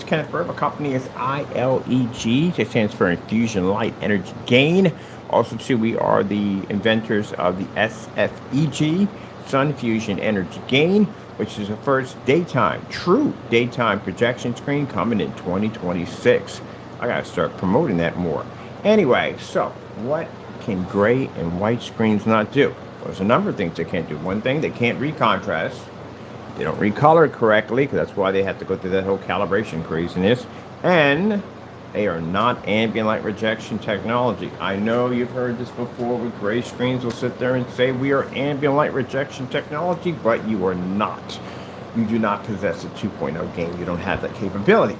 Kenneth Burr. My company is ILEG. It stands for Infusion Light Energy Gain. Also, too, we are the inventors of the SFEG, Sun Fusion Energy Gain, which is the first true daytime projection screen coming in 2026. I gotta start promoting that more. Anyway, so what can gray and white screens not do? Well, there's a number of things they can't do. One thing, they can't read contrast. They don't recolor correctly, because that's why they have to go through that whole calibration craziness. And they are not ambient light rejection technology. I know you've heard this before with gray screens. Will sit there and say we are ambient light rejection technology, but you are not. You do not possess a 2.0 gain. You don't have that capability.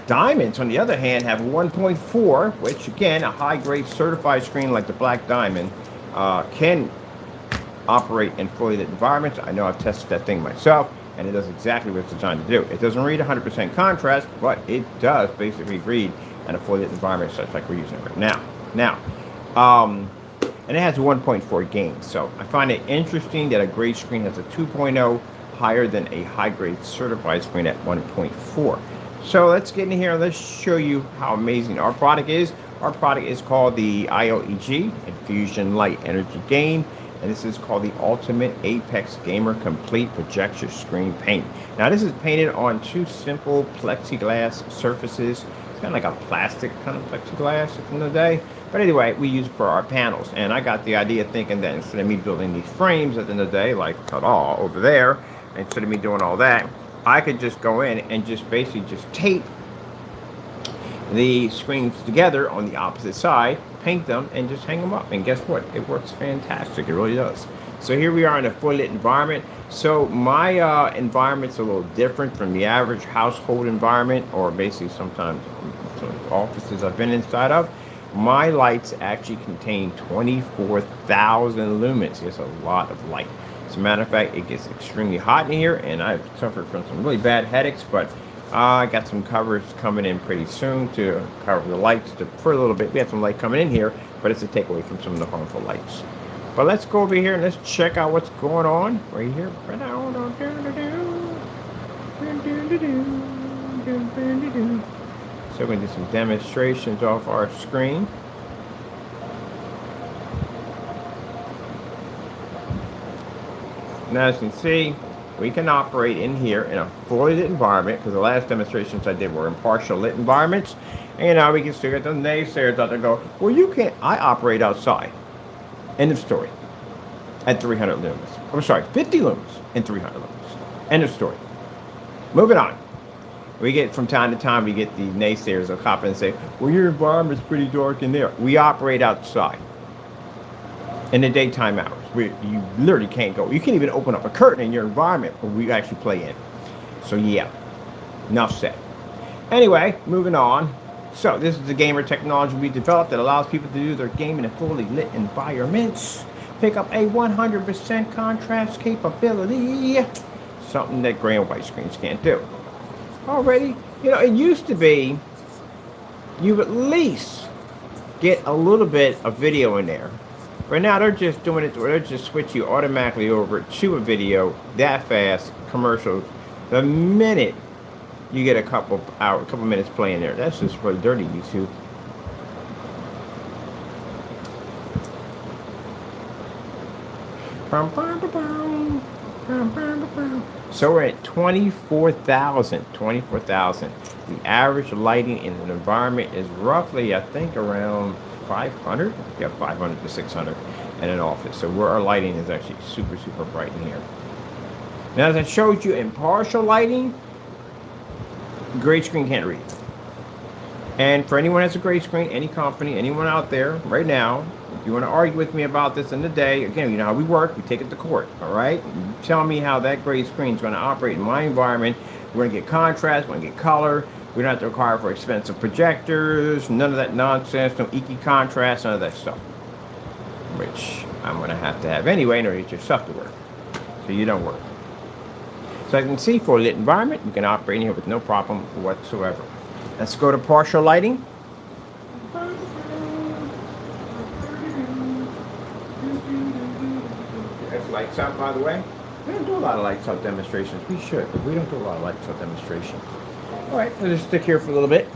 Diamonds, on the other hand, have a 1.4, which again, a high-grade certified screen like the Black Diamond can operate in fully lit environments. I know I've tested that thing myself, and it does exactly what it's designed to do. It doesn't read 100% contrast, but it does basically read in a fully lit environment such like we're using it right now. And it has a 1.4 gain. So I find it interesting that a gray screen has a 2.0 higher than a high-grade certified screen at 1.4. So let's get in here and let's show you how amazing our product is. Our product is called the ILEG, Infusion Light Energy Gain. And this is called the Ultimate Apex Gamer Complete Projector Screen Paint. Now this is painted on two simple plexiglass surfaces. It's kind of like a plastic kind of plexiglass at the end of the day. But anyway, we use it for our panels. And I got the idea thinking that instead of me building these frames at the end of the day, like ta-da, over there, instead of me doing all that, I could just go in and just basically just tape the screens together on the opposite side, paint them, and just hang them up. And guess what? It works fantastic. It really does. So here we are in a fully lit environment. So my environment's a little different from the average household environment, or basically sometimes some offices I've been inside of. My lights actually contain 24,000 lumens. It's a lot of light. As a matter of fact, it gets extremely hot in here, and I've suffered from some really bad headaches, but I got some covers coming in pretty soon to cover the lights for a little bit. We have some light coming in here, but it's a takeaway from some of the harmful lights. But let's go over here and let's check out what's going on right here. So we're going to do some demonstrations off our screen. Now, as you can see, we can operate in here in a fully lit environment, because the last demonstrations I did were in partial lit environments. And we can still get the naysayers out there go, well, you can't. I operate outside. End of story. At 300 lumens. I'm sorry, 50 lumens and 300 lumens. End of story. Moving on. We get, from time to time, we get the naysayers will cop in and say, well, your environment's pretty dark in there. We operate outside in the daytime hours. You literally can't go. You can't even open up a curtain in your environment where we actually play in. So yeah, enough said. Anyway, moving on. So this is the gamer technology we developed that allows people to do their gaming in fully lit environments. Pick up a 100% contrast capability. Something that gray and white screens can't do. Already, it used to be you at least get a little bit of video in there. But now they're just doing it, they're just switch you automatically over to a video that fast, commercials, the minute you get a couple minutes playing there. That's just really dirty, YouTube. So we're at 24,000. The average lighting in an environment is roughly, I think, around 500. Yeah, 500 to 600 in an office. So where our lighting is actually super, super bright in here. Now, as I showed you in partial lighting, gray screen can't read. And for anyone that's a gray screen, any company, anyone out there right now, if you want to argue with me about this in the day, again, you know how we work, we take it to court, all right? You tell me how that gray screen is going to operate in my environment. We're going to get contrast, we're going to get color. We don't have to require for expensive projectors, none of that nonsense, no eky contrast, none of that stuff. Which I'm going to have anyway in order to get your stuff to work. So you don't work. So as you can see, for a lit environment, you can operate in here with no problem whatsoever. Let's go to partial lighting. That's lights out, by the way. We don't do a lot of lights out demonstrations. We should, but we don't do a lot of lights out demonstrations. All right, so just stick here for a little bit.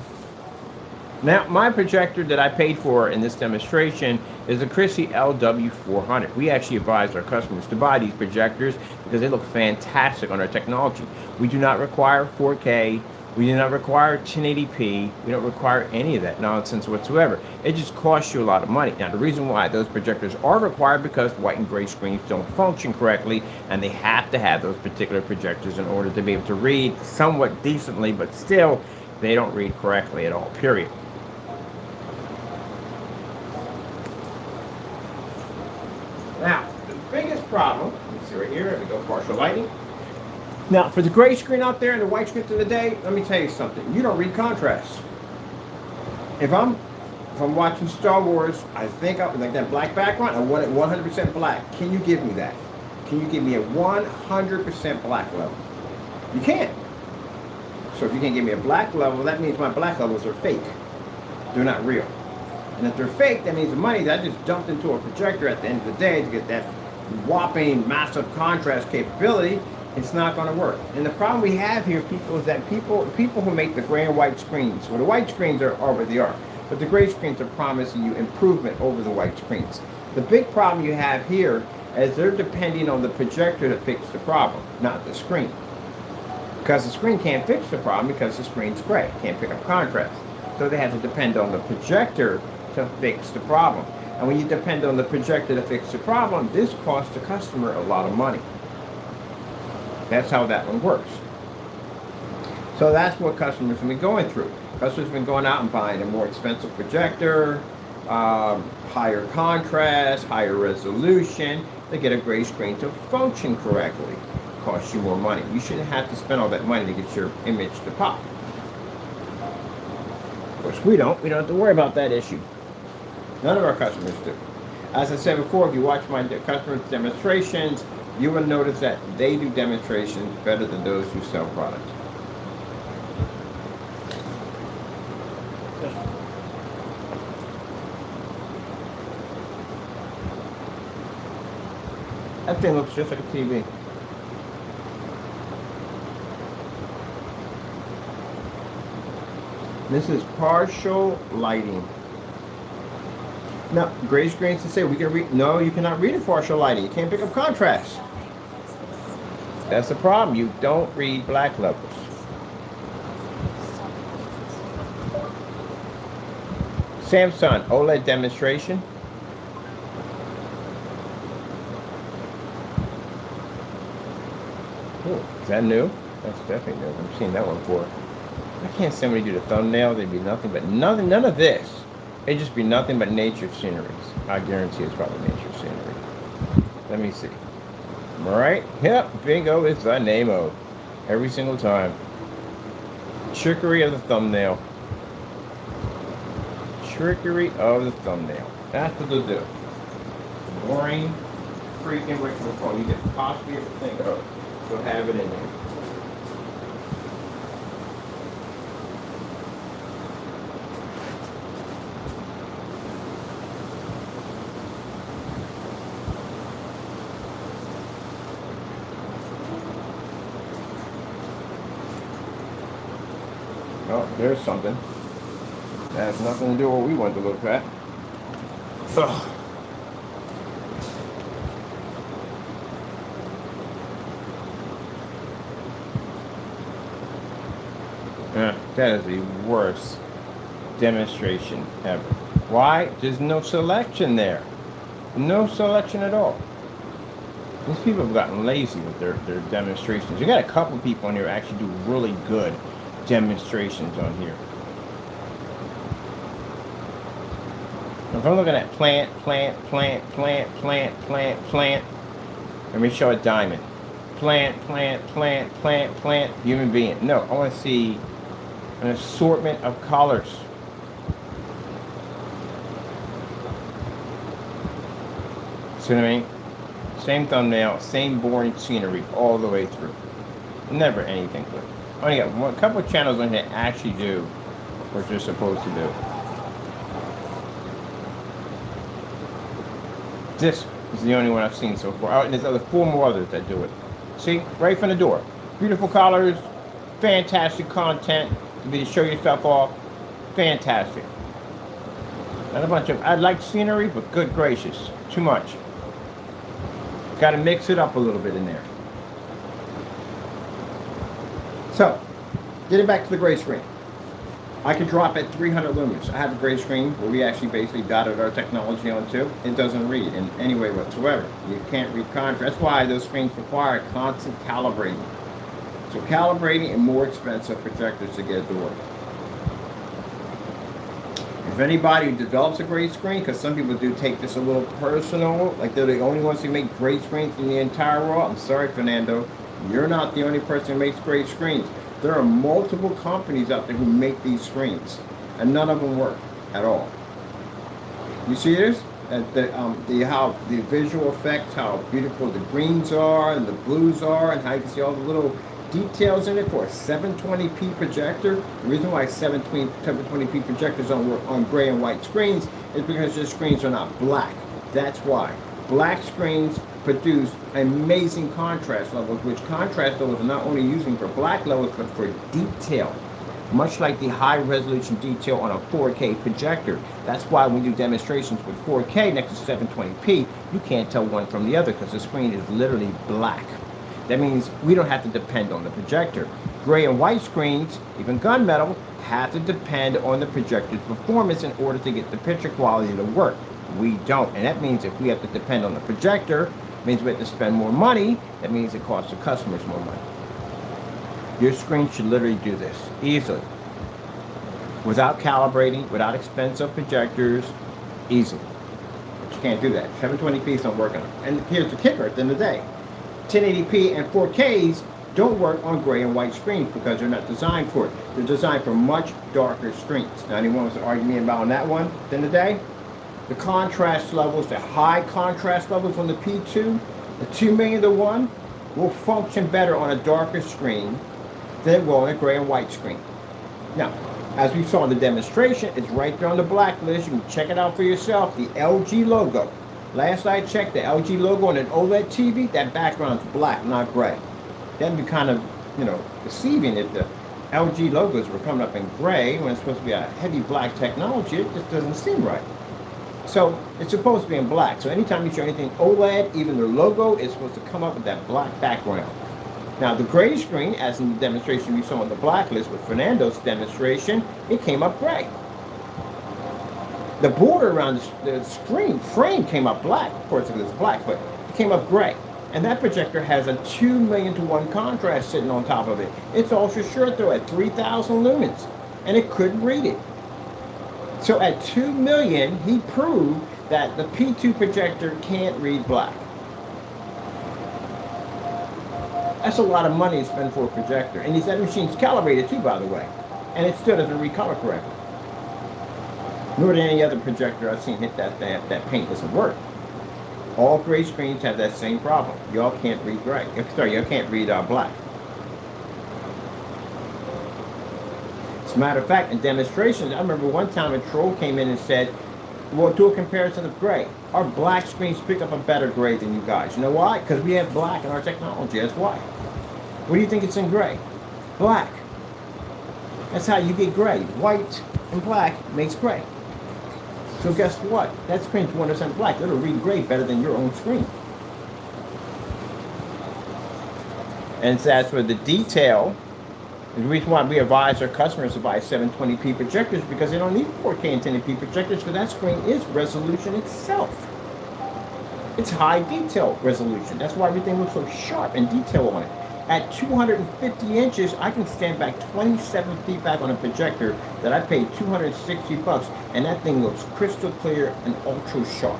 Now, my projector that I paid for in this demonstration is a Chrissy LW400. We actually advise our customers to buy these projectors because they look fantastic on our technology. We do not require 4K. We do not require 1080p. We don't require any of that nonsense whatsoever. It just costs you a lot of money. Now, the reason why those projectors are required because white and gray screens don't function correctly, and they have to have those particular projectors in order to be able to read somewhat decently, but still, they don't read correctly at all, period. Now, the biggest problem, let me see right here, let me go partial lighting. Now, for the gray screen out there and the white screen of the day, let me tell you something. You don't read contrast. If I'm watching Star Wars, I think I like that black background, I want it 100% black. Can you give me that? Can you give me a 100% black level? You can't. So if you can't give me a black level, that means my black levels are fake. They're not real. And if they're fake, that means the money that I just dumped into a projector at the end of the day to get that whopping massive contrast capability, it's not going to work. And the problem we have here, people, is that people who make the gray and white screens, well, the white screens are where they are, but the gray screens are promising you improvement over the white screens. The big problem you have here is they're depending on the projector to fix the problem, not the screen. Because the screen can't fix the problem because the screen's gray, can't pick up contrast. So they have to depend on the projector to fix the problem. And when you depend on the projector to fix the problem, this costs the customer a lot of money. That's how that one works. So that's what customers have been going through. Customers have been going out and buying a more expensive projector, higher contrast, higher resolution. They get a gray screen to function correctly. Costs you more money. You shouldn't have to spend all that money to get your image to pop. Of course, we don't. We don't have to worry about that issue. None of our customers do. As I said before, if you watch my customer demonstrations, you will notice that they do demonstrations better than those who sell products. That thing looks just like a TV. This is partial lighting. Now, gray screens to say we can read. No, you cannot read a partial lighting. You can't pick up contrast. That's the problem. You don't read black levels. Samsung OLED demonstration. Oh, is that new? That's definitely new. I've seen that one before. I can't somebody do the thumbnail. There'd be nothing but none of this. It'd just be nothing but nature sceneries. I guarantee it's probably nature scenery. Let me see. All right. Yep. Bingo is the name of every single time. Trickery of the thumbnail. Trickery of the thumbnail. That's what they'll do. Boring freaking phone you could possibly ever think of. They'll have it in there. Oh, there's something. That has nothing to do with what we want to look at. Ugh. Yeah, that is the worst demonstration ever. Why? There's no selection there. No selection at all. These people have gotten lazy with their demonstrations. You got a couple people on here actually do really good demonstrations on here. If I'm looking at plant, let me show a diamond. Plant, human being. No, I want to see an assortment of colors. See what I mean? Same thumbnail, same boring scenery all the way through. Never anything good. I only got a couple of channels on here that actually do what you're supposed to do. This is the only one I've seen so far. Oh, and there's other 4 more others that do it. See, right from the door. Beautiful colors, fantastic content, If you show yourself off, fantastic. Not a bunch of, I like scenery, but good gracious, too much. Got to mix it up a little bit in there. So, getting back to the gray screen. I can drop at 300 lumens. I have a gray screen where we actually basically dotted our technology onto. It doesn't read in any way whatsoever. You can't read contrast. That's why those screens require constant calibrating. So calibrating and more expensive projectors to get it to work. If anybody develops a gray screen, because some people do take this a little personal, like they're the only ones who make gray screens in the entire world, I'm sorry, Fernando, you're not the only person who makes gray screens. There are multiple companies out there who make these screens, and none of them work at all. You see this? How the visual effects, how beautiful the greens are and the blues are, and how you can see all the little details in it for a 720p projector. The reason why 720p projectors don't work on gray and white screens is because the screens are not black. That's why. Black screens produce amazing contrast levels, which contrast levels are not only using for black levels, but for detail. Much like the high resolution detail on a 4K projector. That's why when we do demonstrations with 4K next to 720p, you can't tell one from the other because the screen is literally black. That means we don't have to depend on the projector. Gray and white screens, even gunmetal, have to depend on the projector's performance in order to get the picture quality to work. We don't, and that means if we have to depend on the projector, it means we have to spend more money. That means it costs the customers more money. Your screen should literally do this easily, without calibrating, without expensive projectors, easily. But you can't do that. 720p is not working. And here's the kicker at the end of the day. 1080p and 4Ks don't work on gray and white screens because they're not designed for it. They're designed for much darker screens. Now, anyone wants to argue me about on that one at the end of the day? The contrast levels, the high contrast levels on the P2, the 2 million to 1, will function better on a darker screen than it will on a gray and white screen. Now, as we saw in the demonstration, it's right there on the blacklist. You can check it out for yourself, the LG logo. Last I checked, the LG logo on an OLED TV, that background's black, not gray. That'd be kind of, deceiving if the LG logos were coming up in gray when it's supposed to be a heavy black technology. It just doesn't seem right. So it's supposed to be in black. So anytime you show anything OLED, even their logo is supposed to come up with that black background. Now the gray screen, as in the demonstration we saw on the blacklist with Fernando's demonstration, it came up gray. The border around the screen frame came up black. Of course it was black, but it came up gray. And that projector has a 2 million to 1 contrast sitting on top of it. It's ultra short though at 3,000 lumens, and it couldn't read it. So at 2 million, he proved that the P2 projector can't read black. That's a lot of money to spend for a projector. And that machine's calibrated too, by the way. And it still doesn't read color correctly. Nor did any other projector I've seen hit that paint doesn't work. All gray screens have that same problem. Y'all can't read gray. Sorry, y'all can't read black. As a matter of fact, in demonstrations, I remember one time a troll came in and said, we'll do a comparison of gray. Our black screens pick up a better gray than you guys. You know why? Because we have black in our technology. That's why. What do you think it's in gray? Black. That's how you get gray. White and black makes gray. So guess what? That screen's 100% black. It'll read gray better than your own screen. And so as for the detail, the reason why we advise our customers to buy 720p projectors because they don't need 4K and 1080p projectors because that screen is resolution itself. It's high detail resolution. That's why everything looks so sharp and detailed on it. At 250 inches, I can stand back 27 feet back on a projector that I paid $260, and that thing looks crystal clear and ultra sharp.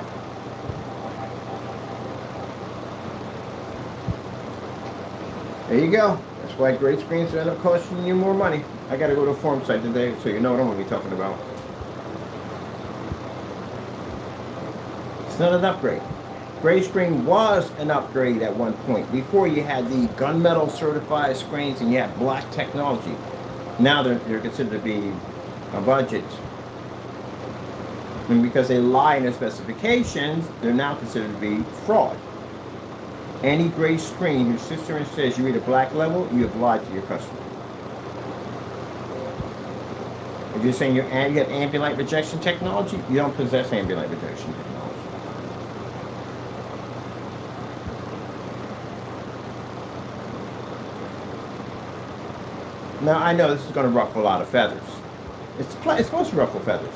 There you go. That's why great screens end up costing you more money. I got to go to a forum site today, so you know what I'm going to be talking about. It's not an upgrade. Gray screen was an upgrade at one point. Before you had the gunmetal certified screens and you had black technology. Now they're considered to be a budget. And because they lie in their specifications, they're now considered to be fraud. Any gray screen who sits there and says you read a black level, you have lied to your customer. If you're saying you have ambient light rejection technology, you don't possess ambient light rejection technology. Now, I know this is going to ruffle a lot of feathers. It's supposed to ruffle feathers.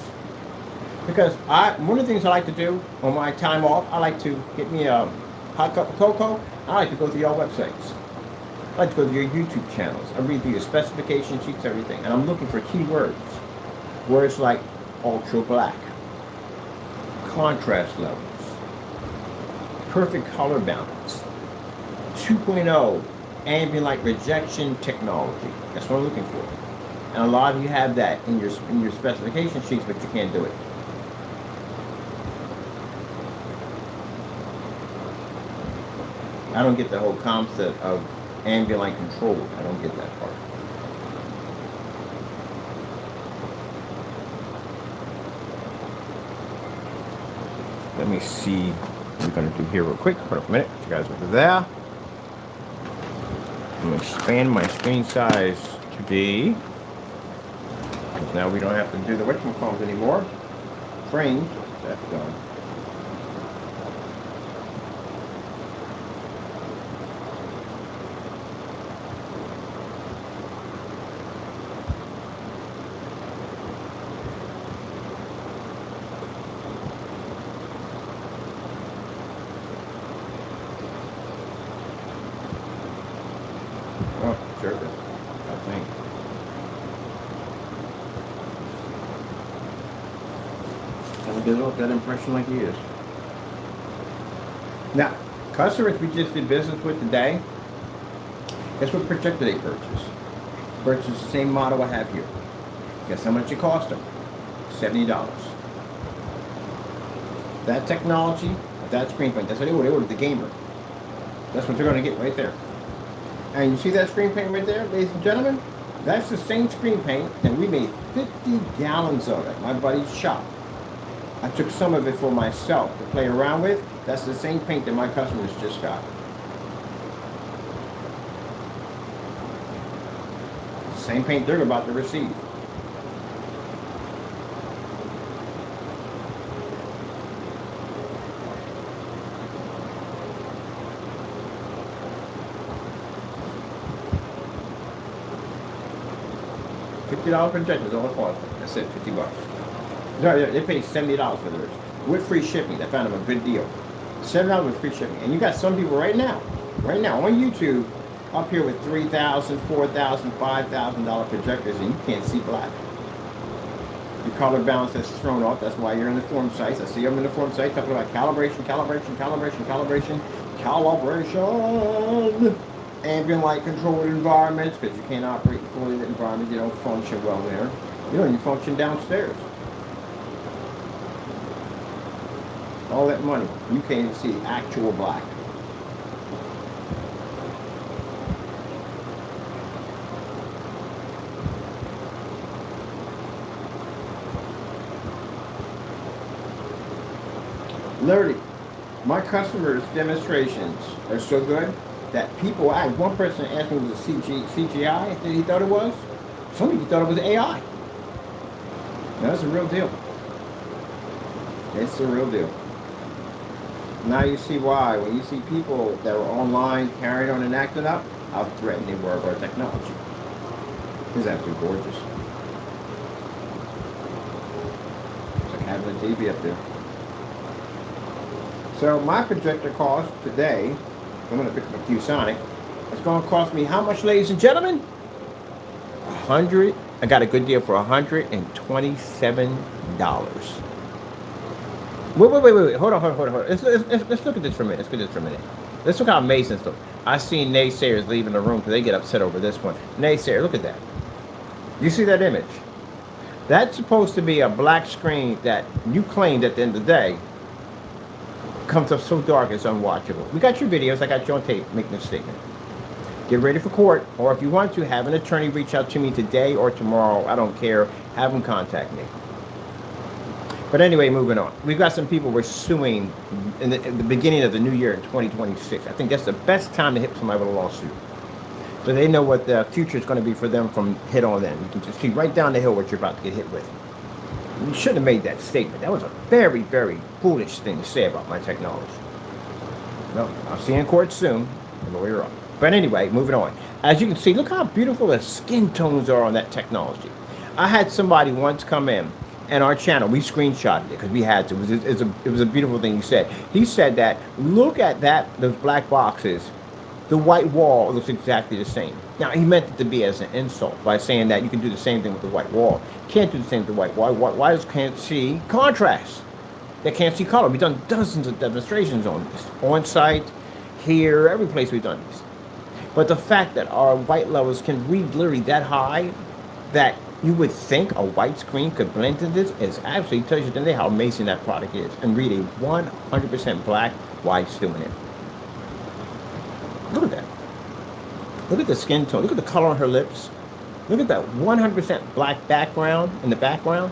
Because one of the things I like to do on my time off, I like to get me a hot cup of cocoa. I like to go to your websites. I like to go to your YouTube channels. I read through your specification sheets, everything. And I'm looking for keywords. Words like ultra black, contrast levels, perfect color balance, 2.0 ambient light rejection technology. That's what I'm looking for. And a lot of you have that in your specification sheets, but you can't do it. I don't get the whole concept of ambient light control. I don't get that part. Let me see what we're going to do here real quick. Hold up a minute. You guys over there. I'm going to expand my screen size to be, because now we don't have to do the whatchamacalls anymore. Frames, that's done. Oh, sure. I think. I'll develop that impression like he is. Now, customers we just did business with today, guess what projector they purchased? Purchased the same model I have here. Guess how much it cost them? $70. That technology, that screen paint, that's what they ordered the gamer. That's what they're going to get right there. And you see that screen paint right there, ladies and gentlemen? That's the same screen paint, and we made 50 gallons of it, my buddy's shop. I took some of it for myself to play around with. That's the same paint that my customers just got. Same paint they're about to receive. $50 projectors, all it cost. That's it, $50. No, they paid $70 for theirs with free shipping. I found them a good deal. $7 with free shipping, and you got some people right now on YouTube up here with $3,000, $4,000, $5,000 projectors, and you can't see black. Your color balance is thrown off. That's why you're in the forum sites. I see them in the forum sites talking about calibration, ambient light controlled environments, because you can't operate in fully lit environments. You don't function well there. You don't even function downstairs. All that money, you can't even see actual black. Literally, my customers' demonstrations are so good that people, I had one person asked me if it was a CGI that he thought it was. Some people thought it was AI. That's a real deal. It's a real deal. Now you see why. When you see people that were online carrying on and acting up, how threatened they were of our technology. It's absolutely gorgeous. It's like having a TV up there. So my projector cost today, I'm going to pick up a Q-Sonic, it's going to cost me how much, ladies and gentlemen? $100. I got a good deal for $127. Wait. Hold on. Let's look at this for a minute. Let's look how amazing this looks. I've seen naysayers leaving the room because they get upset over this one. Naysayer, look at that. You see that image? That's supposed to be a black screen that you claimed at the end of the day comes up so dark it's unwatchable. We got your videos. I got you on tape making a statement. Get ready for court, or if you want to, have an attorney reach out to me today or tomorrow. I don't care. Have them contact me. But anyway, moving on. We've got some people we're suing in the beginning of the new year in 2026. I think that's the best time to hit somebody with a lawsuit. So they know what the future is going to be for them from hit on in. You can just see right down the hill what you're about to get hit with. You shouldn't have made that statement. That was a very, very foolish thing to say about my technology. Well, I'll see you in court soon. The lawyer up. But anyway, moving on. As you can see, look how beautiful the skin tones are on that technology. I had somebody once come in and our channel, we screenshotted it because we had to. It was a beautiful thing he said. He said that, look at that, those black boxes. The white wall looks exactly the same. Now, he meant it to be as an insult by saying that you can do the same thing with the white wall. Can't do the same with the white wall. Why can't see contrast? They can't see color. We've done dozens of demonstrations on this. On site, here, every place we've done this. But the fact that our white levels can read literally that high, that you would think a white screen could blend into this, is absolutely tells you today how amazing that product is. And read a 100% black while it's doing it. Look at that. Look at the skin tone. Look at the color on her lips. Look at that 100% black background in the background.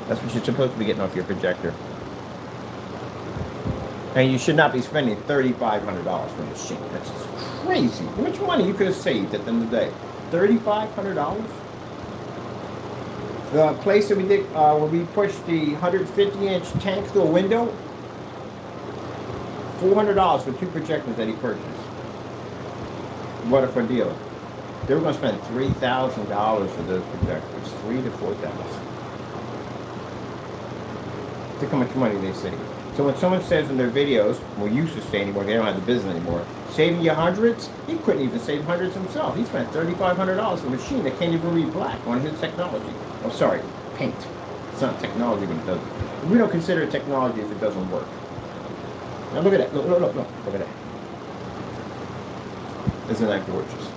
That's what you're supposed to be getting off your projector. And you should not be spending $3,500 for a machine. That's just crazy. How much money you could have saved at the end of the day? $3,500? The place that we did, where we pushed the 150-inch tank through a window, $400 for 2 projectors that he purchased. What a for deal. They were going to spend $3,000 for those projectors. $3,000 to $4,000. Look how much money they save. So when someone says in their videos, well, used to say anymore, they don't have the business anymore, saving you hundreds, he couldn't even save hundreds himself. He spent $3,500 for a machine that can't even read black on his technology. Oh, sorry, paint. It's not technology when it doesn't. We don't consider it technology if it doesn't work. Now look at that. Look at that. Isn't that gorgeous?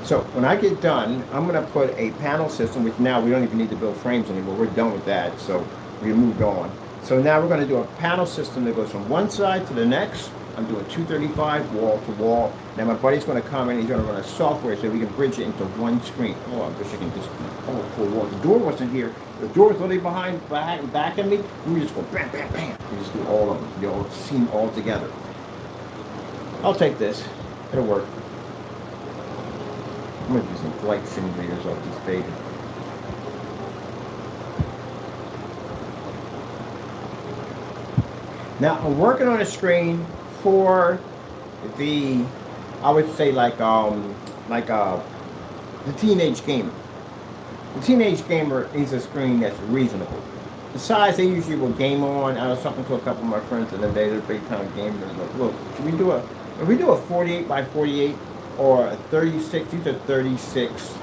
So when I get done, I'm going to put a panel system, which now we don't even need to build frames anymore. We're done with that, so we moved on. So now we're going to do a panel system that goes from one side to the next. I'm doing 235 wall to wall. Now my buddy's going to come in. He's going to run a software so we can bridge it into one screen. Oh, I wish I can just pull wall. The door wasn't here. The door was literally back of me. We just go bam, bam, bam. We just do all of them. They all seem all together. I'll take this. It'll work. I'm going to do some flight simulators off this baby. Now I'm working on a screen for the, I would say the teenage gamer. The teenage gamer needs a screen that's reasonable. The size they usually will game on. I was talking to a couple of my friends and then they're big time gamers. Like, look, should we do a 48 by 48 or a 36? These are 36.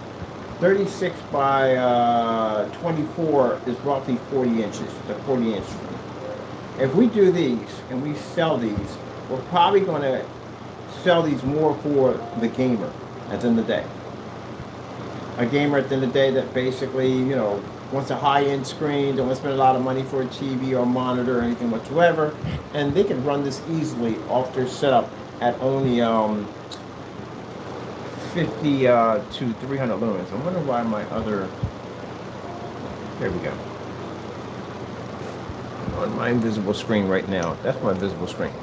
36 by 24 is roughly 40 inches. It's a 40-inch screen. If we do these and we sell these, we're probably going to sell these more for the gamer at the end of the day. A gamer at the end of the day that basically, you know, wants a high-end screen, don't want to spend a lot of money for a TV or a monitor or anything whatsoever, and they can run this easily off their setup at only 50 to 300 lumens. I wonder why my other, there we go. On my invisible screen right now. That's my invisible screen.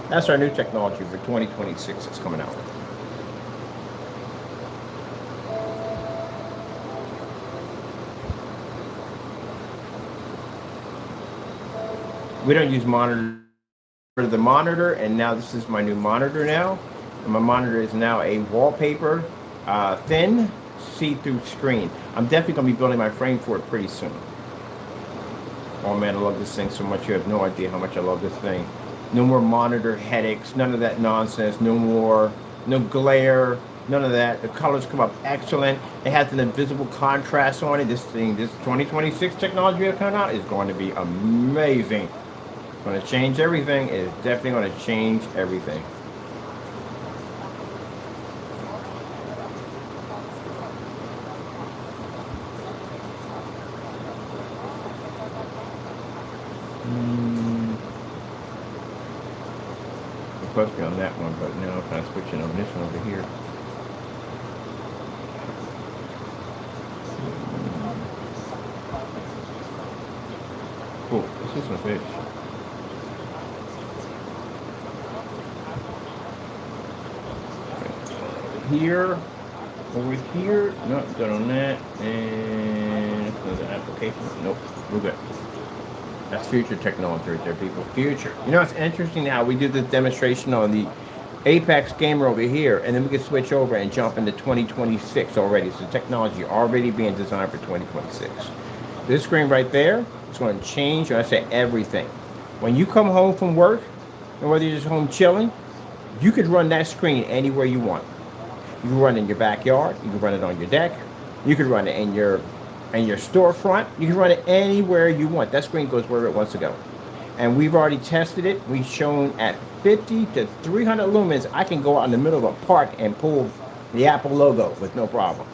That's our new technology for 2026 that's coming out. We don't use monitor for the monitor, and now this is my new monitor now. And my monitor is now a wallpaper, thin, see-through screen. I'm definitely going to be building my frame for it pretty soon. Oh man, I love this thing so much. You have no idea how much I love this thing. No more monitor headaches, none of that nonsense, no glare, none of that. The colors come up excellent. It has an invisible contrast on it. This 2026 technology that's coming out is going to be amazing. It's going to change everything. It is definitely going to change everything. Supposed to be on that one, but now I'm kind of switching on this one over here. Cool. This is a fish. here, over here, no, done on that, and another application, nope, we're good. That's future technology right there, people, future. You know, it's interesting how we do this demonstration on the Apex gamer over here, and then we can switch over and jump into 2026 already. So technology already being designed for 2026. This screen right there is going to change, I say, everything. When you come home from work, and whether you're just home chilling, you could run that screen anywhere you want. You can run it in your backyard. You can run it on your deck. You could run it in your storefront. You can run it anywhere you want. That screen goes wherever it wants to go. And we've already tested it. We've shown at 50 to 300 lumens, I can go out in the middle of a park and pull the Apple logo with no problem.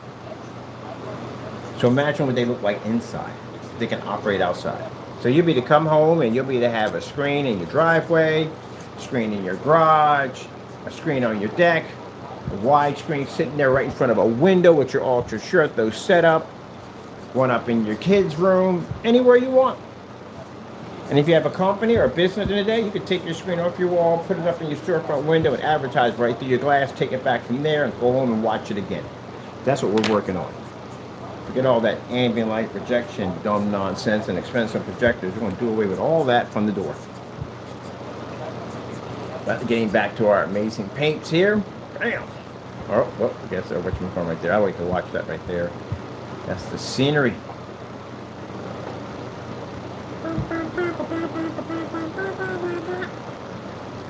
So imagine what they look like inside. They can operate outside. So you'll be to come home and you'll be to have a screen in your driveway, a screen in your garage, a screen on your deck, a wide screen sitting there right in front of a window with your ultra shirt, those set up, one up in your kids' room, anywhere you want. And if you have a company or a business in the day, you could take your screen off your wall, put it up in your storefront window, and advertise right through your glass, take it back from there, and go home and watch it again. That's what we're working on. Forget all that ambient light projection, dumb nonsense, and expensive projectors. We're going to do away with all that from the door. But getting back to our amazing paints here. Bam! Oh, I guess that's what you're from right there. I like to watch that right there. That's the scenery.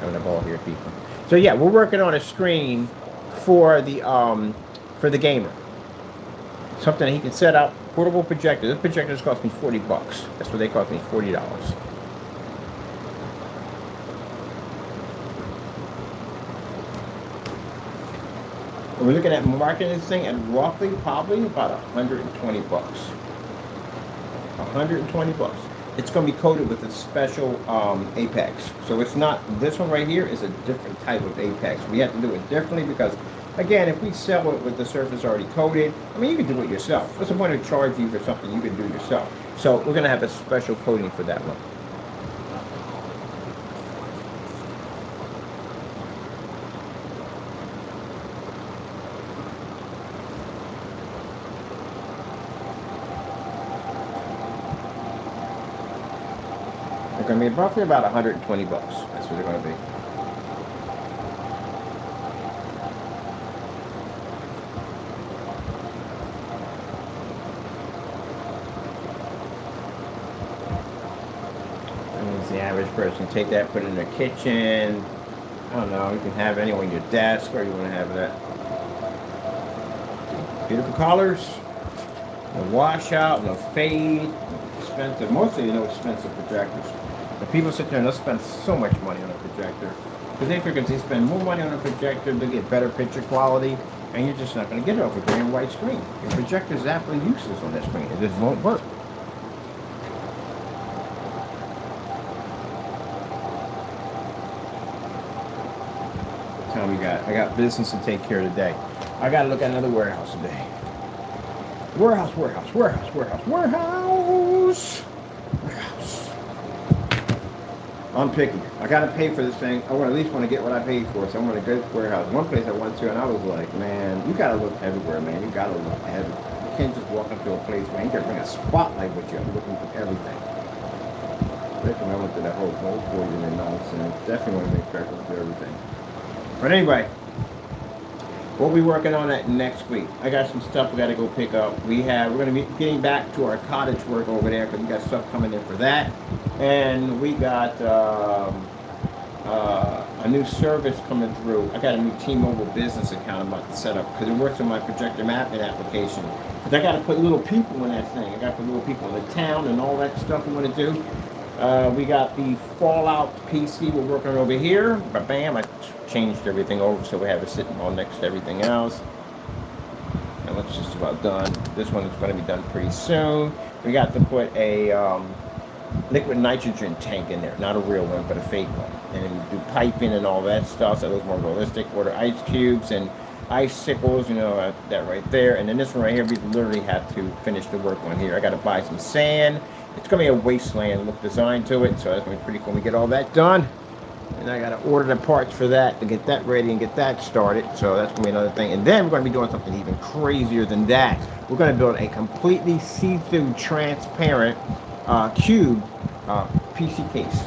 Having a ball here, people. So yeah, we're working on a screen for the gamer. Something that he can set up, portable projector. This projector cost me $40. That's what they cost me, $40. And we're looking at marketing this thing at roughly, probably about $120. $120. It's going to be coated with a special Apex. So it's not, this one right here is a different type of Apex. We have to do it differently because, again, if we sell it with the surface already coated, I mean, you can do it yourself. What's the point of charging you for something you can do yourself? So we're going to have a special coating for that one. They're going to be roughly about $120. That's what they're going to be. The average person take that, put it in their kitchen. I don't know, you can have it anywhere on your desk, where you want to have that. Beautiful colors, no washout, no fade, expensive, mostly no expensive projectors. The people sit there and they'll spend so much money on a projector because they figure if they spend more money on a projector, they'll get better picture quality, and you're just not going to get it off a gray and white screen. Your projector is absolutely useless on that screen. It just won't work. I got business to take care of today. I got to look at another warehouse today. Warehouse. I'm picky. I got to pay for this thing. I at least want to get what I paid for. So I'm going to go to the warehouse. One place I went to and I was like, man, you got to look everywhere, man. You got to look everywhere. You can't just walk up to a place, man. You got to bring a spotlight with you. I'm looking for everything. Especially when I went to that whole gold poison and nonsense. Definitely want to make sure I look at everything. But anyway, we'll be working on that next week. I got some stuff we got to go pick up. We're going to be getting back to our cottage work over there because we got stuff coming in for that, and we got a new service coming through. I got a new T-Mobile business account I'm about to set up because it works on my projector mapping application. But I got to put little people in that thing. I got to put little people in the town and all that stuff we want to do. We got the Fallout PC we're working on over here. But bam, I changed everything over so we have it sitting on next to everything else. And it's just about done. This one is going to be done pretty soon. We got to put a liquid nitrogen tank in there. Not a real one, but a fake one. And do piping and all that stuff so it looks more realistic. Order ice cubes and icicles, you know, that right there. And then this one right here, we literally have to finish the work on here. I got to buy some sand. It's going to be a wasteland look design to it, so that's going to be pretty cool when we get all that done. And I got to order the parts for that to get that ready and get that started. So that's going to be another thing. And then we're going to be doing something even crazier than that. We're going to build a completely see-through, transparent cube PC case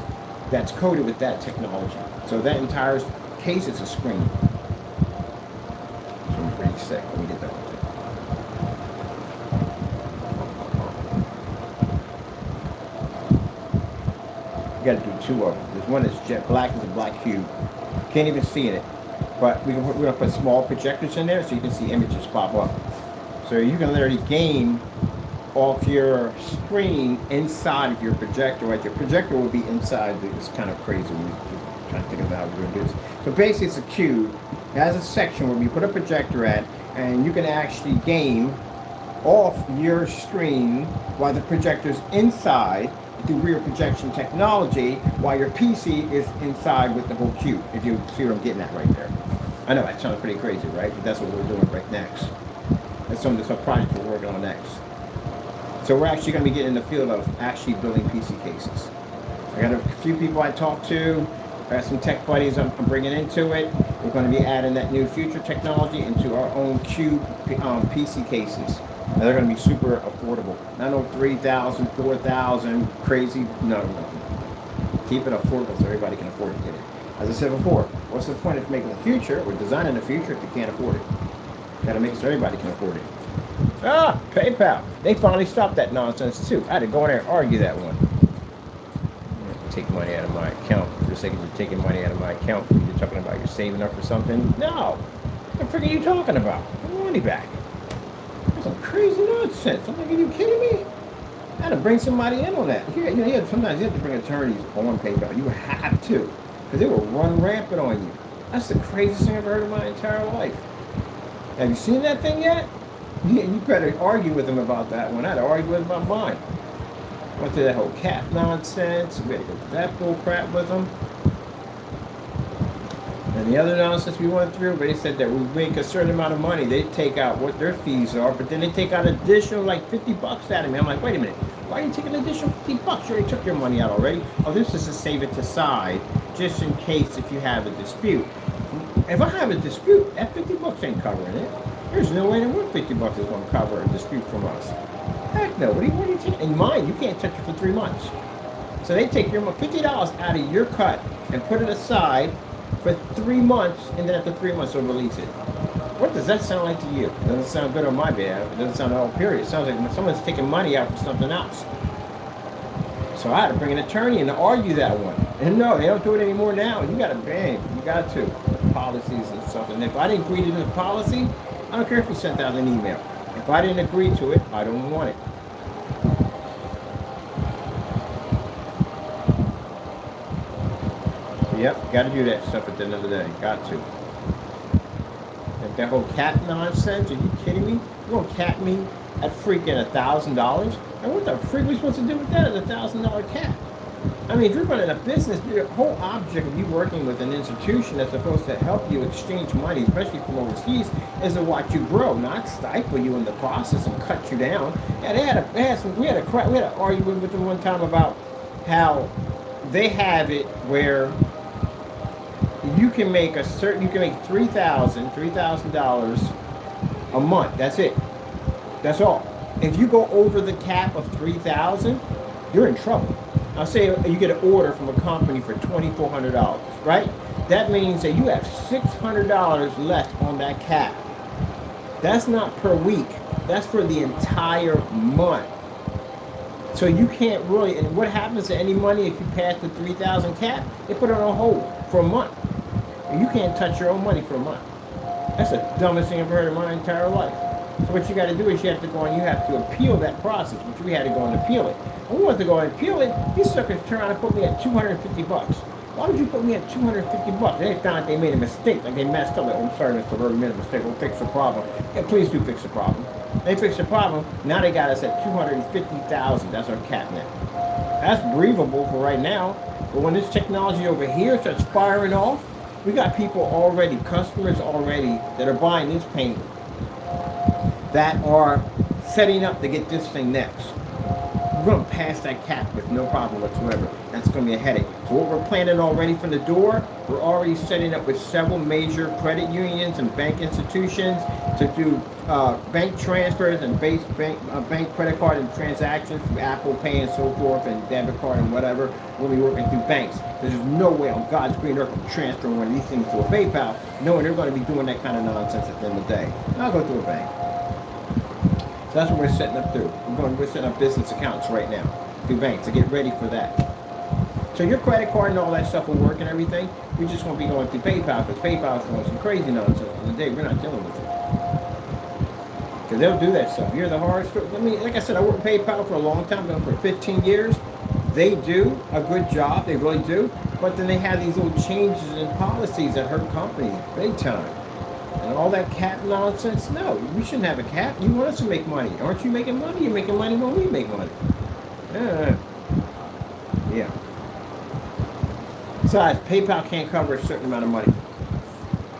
that's coated with that technology. So that entire case is a screen. So I'm pretty sick. Let me get that one. You got to do two of them. There's one that's jet black, is a black cube. Can't even see in it. But we're going to put small projectors in there so you can see images pop up. So you can literally game off your screen inside of your projector. Right? Your projector will be inside. It's kind of crazy. We're trying to think of how we're going to do this. So basically it's a cube. It has a section where we put a projector at, and you can actually game off your screen while the projector's inside through rear projection technology, while your PC is inside with the whole cube, if you see what I'm getting at right there. I know, that sounds pretty crazy, right? But that's what we're doing right next. That's some project we're working on next. So we're actually going to be getting in the field of actually building PC cases. I got a few people I talked to. I got some tech buddies I'm bringing into it. We're going to be adding that new future technology into our own cube PC cases. And they're going to be super affordable. Not no 3,000, 4,000, crazy. No. Keep it affordable so everybody can afford to get it. As I said before, what's the point of making the future or designing the future if you can't afford it? You got to make it so everybody can afford it. Ah, PayPal. They finally stopped that nonsense too. I had to go in there and argue that one. Take money out of my account. For the sake of you taking money out of my account, you're talking about you're saving up for something? No. What the frick are you talking about? Give my money back. Some crazy nonsense. I'm like, are you kidding me? I had to bring somebody in on that. Here, sometimes you have to bring attorneys on PayPal. You have to, because they will run rampant on you. That's the craziest thing I've heard in my entire life. Have you seen that thing yet? Yeah, you better argue with them about that one. I had to argue with them about mine. Went through that whole cat nonsense. We had to go through that bull crap with them. And the other nonsense we went through, but they said that we make a certain amount of money, they take out what their fees are, but then they take out additional like $50 out of me. I'm like, wait a minute, why are you taking an additional $50? You already took your money out already. Oh, this is to save it to side, just in case if you have a dispute. If I have a dispute, that $50 ain't covering it. There's no way that what $50 is going to cover a dispute from us. Heck no. What are you taking? In mine, you can't touch it for 3 months. So they take your $50 out of your cut and put it aside for 3 months, and then after 3 months they'll release it. What does that sound like to you? It doesn't sound good on my behalf. It doesn't sound at all, period. It sounds like someone's taking money out for something else. So I had to bring an attorney in to argue that one. And no, they don't do it anymore now. You got to bang. You got to. Policies and stuff. And if I didn't agree to the policy, I don't care if you sent out an email. If I didn't agree to it, I don't want it. Yep, got to do that stuff at the end of the day. Got to. That whole cat nonsense, are you kidding me? You're going to cap me at freaking $1,000? And what the freak are we supposed to do with that at $1,000 cap? I mean, if you're running a business, the whole object of you working with an institution that's supposed to help you exchange money, especially from overseas, is to watch you grow, not stifle you in the process and cut you down. Yeah, we had an argument with them one time about how they have it where you can make $3,000 a month. That's it. That's all. If you go over the cap of $3,000, you're in trouble. I'll say you get an order from a company for $2,400, right? That means that you have $600 left on that cap. That's not per week. That's for the entire month. So you can't really, and what happens to any money if you pass the 3,000 cap? They put it on hold for a month. And you can't touch your own money for a month. That's the dumbest thing I've heard in my entire life. So what you got to do is you have to go and you have to appeal that process, which we had to go and appeal it. And we wanted to go and appeal it. These suckers turned around and put me at $250. Why would you put me at $250? They found out they made a mistake, like they messed up. Like, I'm sorry, Mr. Bird, we made a mistake. We'll fix the problem. Yeah, please do fix the problem. They fixed the problem. Now they got us at $250,000. That's our cap now. That's breathable for right now. But when this technology over here starts firing off, we got people already, customers already, that are buying this paint, that are setting up to get this thing next. we're going to pass that cap with no problem whatsoever. That's going to be a headache. So what we're planning already from the door, we're already setting up with several major credit unions and bank institutions to do bank transfers and bank credit card and transactions through Apple Pay and so forth, and debit card and whatever. We'll be working through banks. There's no way on God's green earth I'm transferring one of these things to a PayPal, knowing they're going to be doing that kind of nonsense at the end of the day. I'll go through a bank. So that's what we're setting up through. We're setting up business accounts right now through banks to get ready for that. So your credit card and all that stuff will work and everything. We just won't be going through PayPal because PayPal is doing some crazy nonsense in the day. We're not dealing with it. Because they'll do that stuff. You're the hardest. I mean, like I said, I worked with PayPal for a long time, for 15 years. They do a good job. They really do. But then they have these little changes in policies that hurt companies big time. And all that cap nonsense, no, we shouldn't have a cap. You want us to make money. Aren't you making money? You're making money when we make money. Yeah. Besides, PayPal can't cover a certain amount of money.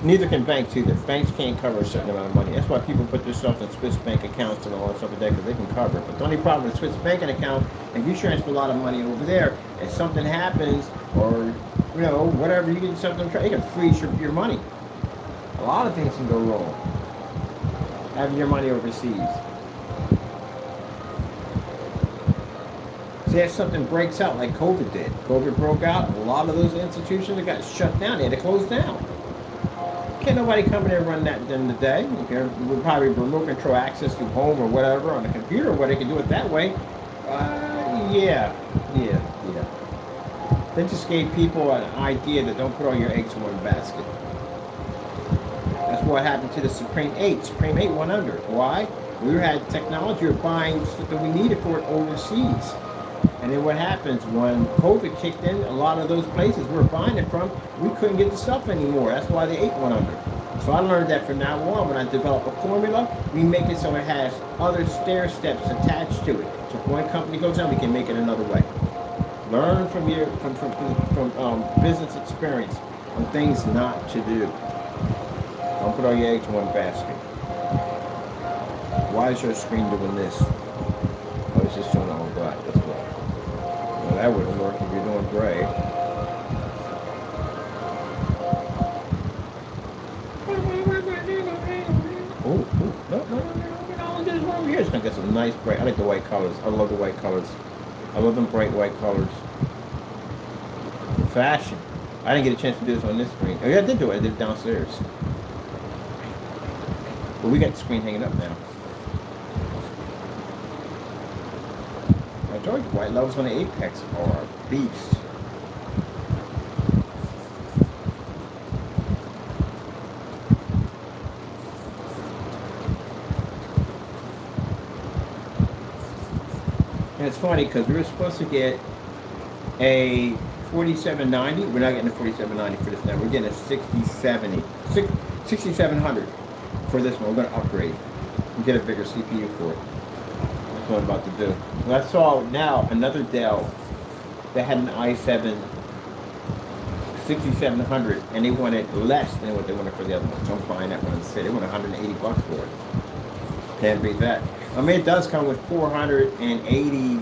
Neither can banks either. Banks can't cover a certain amount of money. That's why people put their stuff in Swiss bank accounts and all that stuff like that, because they can cover it. But the only problem with Swiss banking account, if you transfer a lot of money over there, if something happens, or, you know, whatever, you get something, it can freeze your money. A lot of things can go wrong having your money overseas. See, if something breaks out like COVID did, COVID broke out, a lot of those institutions that got shut down, they had to close down. Can't nobody come in and run that at the end of the day. We'll probably remote control access to home or whatever on the computer where they can do it that way. Yeah. They just gave people an idea that don't put all your eggs in one basket. That's what happened to the Supreme 8. Supreme 8 went under. Why? We had technology, we were buying stuff that we needed for it overseas. And then what happens when COVID kicked in, a lot of those places we were buying it from, we couldn't get the stuff anymore. That's why the 8 went under. So I learned that from now on, when I develop a formula, we make it so it has other stair steps attached to it. So if one company goes down, we can make it another way. Learn from business experience on things not to do. Don't put all your eggs in one basket. Why is your screen doing this? Oh, it's just showing all black. That's why. Well, that wouldn't work if you're doing gray. No. Over here, it's gonna get some nice bright. I like the white colors. I love the white colors. I love them bright white colors. Fashion. I didn't get a chance to do this on this screen. Oh yeah, I did do it. I did it downstairs. But we got the screen hanging up now. I told you, white levels on the apex are beasts. And it's funny because we were supposed to get a 4790. We're not getting a 4790 for this now. We're getting a 6700 for this one. We're going to upgrade and get a bigger CPU for it. That's what I'm about to do. And I saw now another Dell that had an i7 6700, and they wanted less than what they wanted for the other one. So I'm buying that one instead. They want $180 for it. Can't beat that. I mean, it does come with 480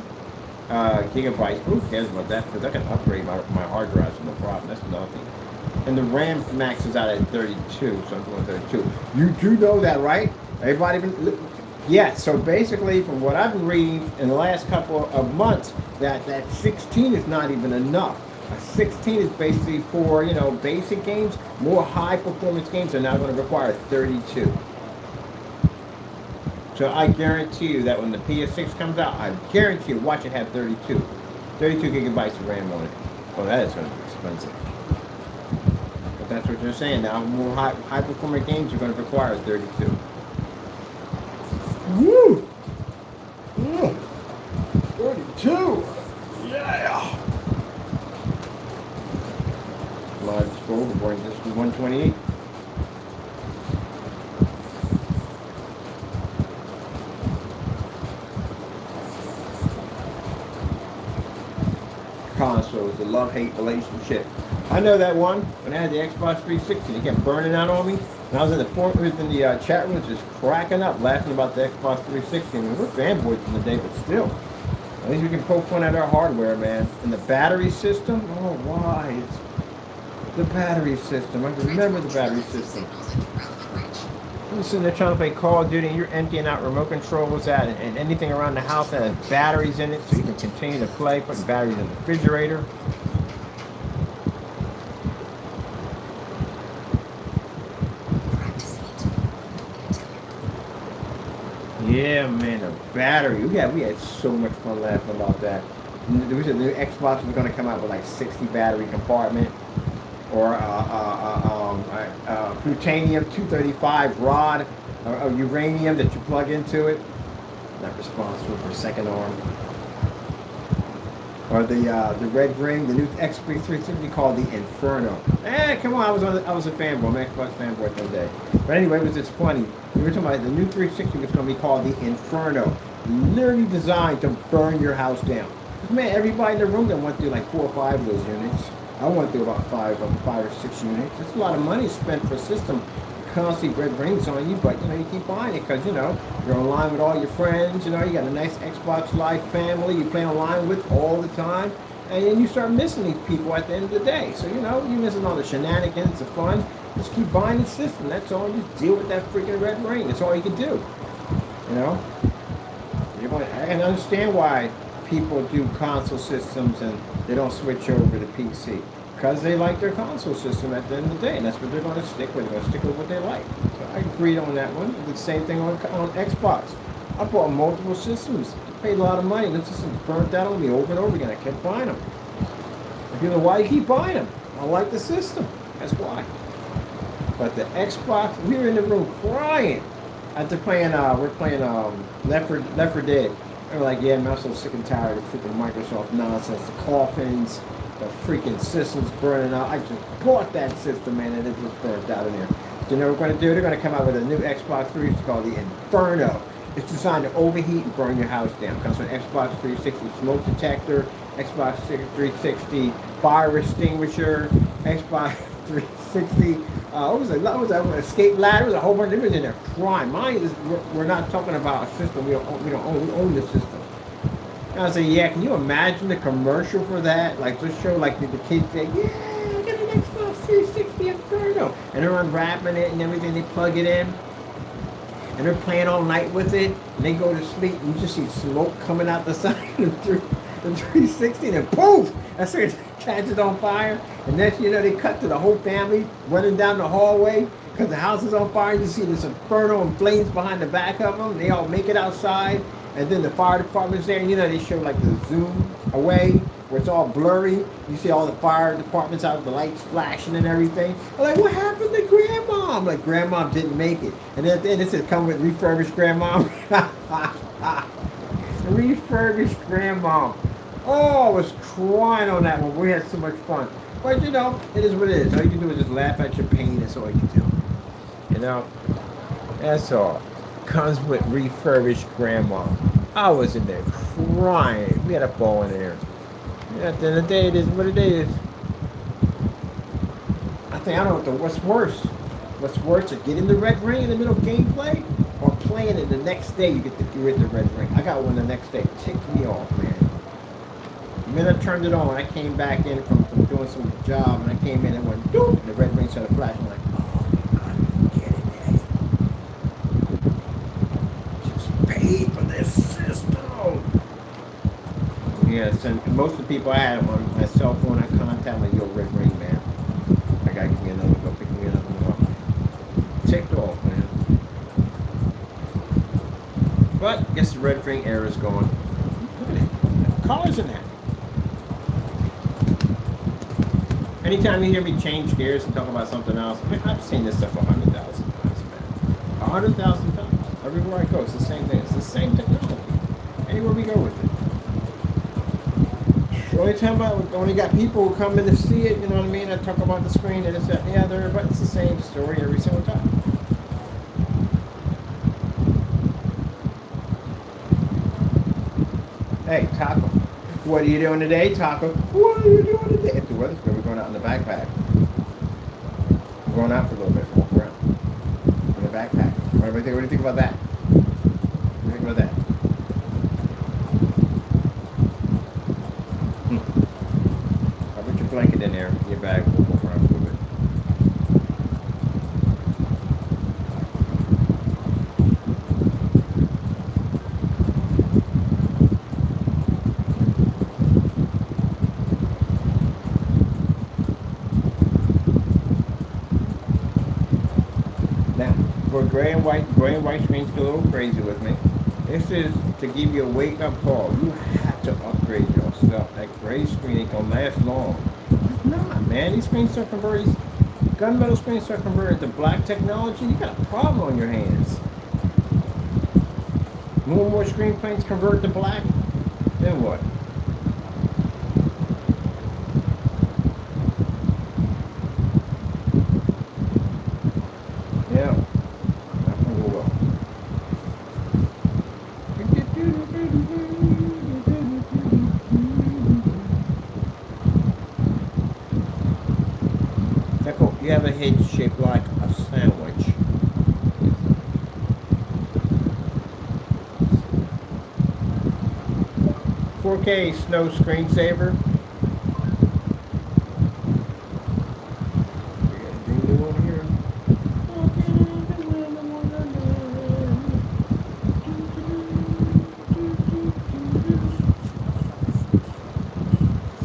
gigabytes. Who cares about that? Because I can upgrade my hard drives, no problem. That's nothing. And the RAM maxes out at 32, so I'm doing 32. You do know that, right? Everybody been... Yeah, so basically, from what I've been reading in the last couple of months, that 16 is not even enough. A 16 is basically for, you know, basic games. More high-performance games are now going to require 32. So I guarantee you that when the PS6 comes out, I guarantee you, watch it have 32. 32 gigabytes of RAM on it. Oh, that is going to be expensive. But that's what they're saying now. More high-performance games are going to require 32. Woo! 32! Yeah! Live scroll, we're going to this to 128. Consoles, the love-hate relationship. I know that one. When I had the Xbox 360, it kept burning out on me. And I was in the chat room just cracking up, laughing about the Xbox 360. I mean, we're fanboys in the day, but still. At least we can poke fun at our hardware, man. And the battery system? Oh, why? It's the battery system. I can remember the battery system. You're sitting there trying to play Call of Duty and you're emptying out remote controls at and anything around the house that has batteries in it so you can continue to play, putting batteries in the refrigerator. Yeah, man, the battery. We had so much fun laughing about that. There was a new Xbox was going to come out with like 60 battery compartment, or plutonium 235 rod, or uranium that you plug into it. Not responsible for second arm. Or the red ring, the new Xbox 360 called the Inferno. Come on, I was a fanboy, I'm an Xbox fanboy that day. But anyway, it was just funny. We were talking about the new 360 was going to be called the Inferno, literally designed to burn your house down. Man, everybody in the room that went through like 4 or 5 of those units. I went through about 5 or 6 units. It's a lot of money spent for a system. Constantly red rings on you, but you keep buying it because you're online with all your friends. You got a nice Xbox Live family you play online with all the time, and then you start missing these people at the end of the day. So you're missing all the shenanigans, the fun. Just keep buying the system. That's all. Just deal with that freaking red ring. That's all you can do. I can understand why people do console systems and they don't switch over to PC. Because they like their console system at the end of the day, and that's what they're going to stick with. They're going to stick with what they like. So I agreed on that one. The same thing on Xbox. I bought multiple systems. I paid a lot of money. The systems burnt out on me over and over again. I kept buying them. And people why you keep buying them? I like the system. That's why. But the Xbox, we were in the room crying after we're playing Left 4 Dead. And we're like, yeah, man, I'm so sick and tired of freaking Microsoft nonsense. The coffins, the freaking system's burning out. I just bought that system, man, and it just burnt out in there. You know what we're going to do? They're going to come out with a new Xbox 3. It's called the Inferno. It's designed to overheat and burn your house down. It comes with an Xbox 360 smoke detector, Xbox 360 fire extinguisher, Xbox 360. What was that? Escape ladder. There's a whole bunch of things in there. Crime. Mine is. We're not talking about a system. We don't own. We own the system. And I was like, yeah. Can you imagine the commercial for that? Like, just show like the kids say, yeah, I got an Xbox 360 Inferno, and they're unwrapping it and everything. They plug it in, and they're playing all night with it. And they go to sleep, and you just see smoke coming out the side of the 360, and then poof! That's where it catches on fire. And next you know, they cut to the whole family running down the hallway because the house is on fire. You see this inferno and flames behind the back of them. They all make it outside, and then the fire department's there. And they show like the zoom away where it's all blurry. You see all the fire departments out, the lights flashing and everything. I'm like, what happened to Grandma? I'm like, Grandma didn't make it. And then at the end it says, come with refurbished Grandma. Refurbished Grandma. Oh, I was crying on that one. We had so much fun. But it is what it is. All you can do is just laugh at your pain. That's all you can do. That's all. Comes with refurbished Grandma. I was in there crying. We had a ball in there. At the end of the day, it is what it is. I don't know what's worse. What's worse is getting the red ring in the middle of gameplay or playing it the next day you get the red ring. I got one the next day. It ticked me off, man. The minute I turned it on, I came back in from doing some job, and I came in and went, doop, and the red ring started flashing. I'm like, oh my God, I'm getting it. Just paid for this system. Yes, and most of the people I had on my cell phone, I contact like, yo, red ring, man. I gotta give me another one, go pick me another one up. Ticked off, man. But I guess the red ring era is gone. Look at it. Colors in that. Anytime you hear me change gears and talk about something else, I've seen this stuff 100,000 times, man. 100,000 times. Everywhere I go, it's the same thing. It's the same technology. Anywhere we go with it. The only time I only got people who come in to see it, you know what I mean? I talk about the screen and it's that, yeah, but it's the same story every single time. Hey, Taco. What are you doing today, Taco? What are you doing today? If the weather's good, we're going out in the backpack. We're going out for a little bit, walk around. In the backpack. What do you think about that? What do you think about that? in there. Your bag will move around a little bit. Now, for gray and white screens get a little crazy with me. This is to give you a wake-up call. You have to upgrade your stuff. That gray screen ain't gonna last long. It's not, man. These screens are converted. Gunmetal screens are converted to black technology. You got a problem on your hands. More and more screen planes convert to black. Then what? Yeah, not gonna go well. Echo, you have a head shaped like a sandwich. 4K snow screensaver.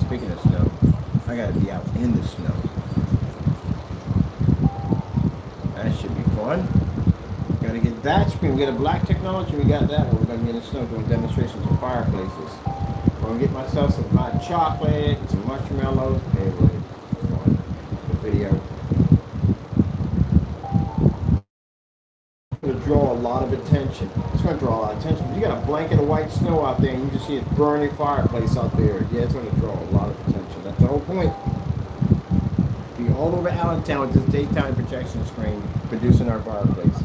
Speaking of snow, I gotta be out in the snow. That should be fun. Gotta get that screen. We got a black technology. We got that one. We're gonna get in the snow doing demonstrations of fireplaces. I'm gonna get myself some hot chocolate, some marshmallows. Anyway, fun. The video. It's gonna draw a lot of attention. It's gonna draw a lot of attention. You got a blanket of white snow out there, and you just see a burning fireplace out there. Yeah, it's gonna draw a lot of attention. That's the whole point. Be all over Allentown with this daytime projection screen producing our fireplace.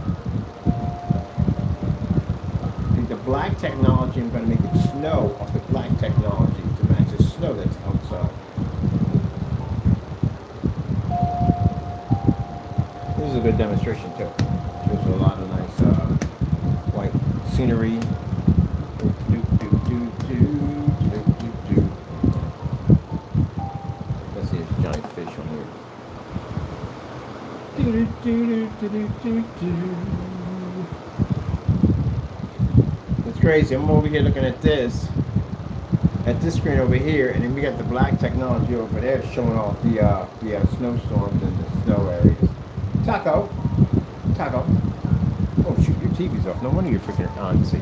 The black technology, I'm going to make it snow off the black technology to match the snow that's outside. This is a good demonstration too. There's a lot of nice white scenery. Let's see, there's a giant fish on here. It's crazy. I'm over here looking at this screen over here, and then we got the black technology over there showing off the snowstorms and the snow areas. Taco. Oh shoot, your TV's off. No wonder you're freaking on. See,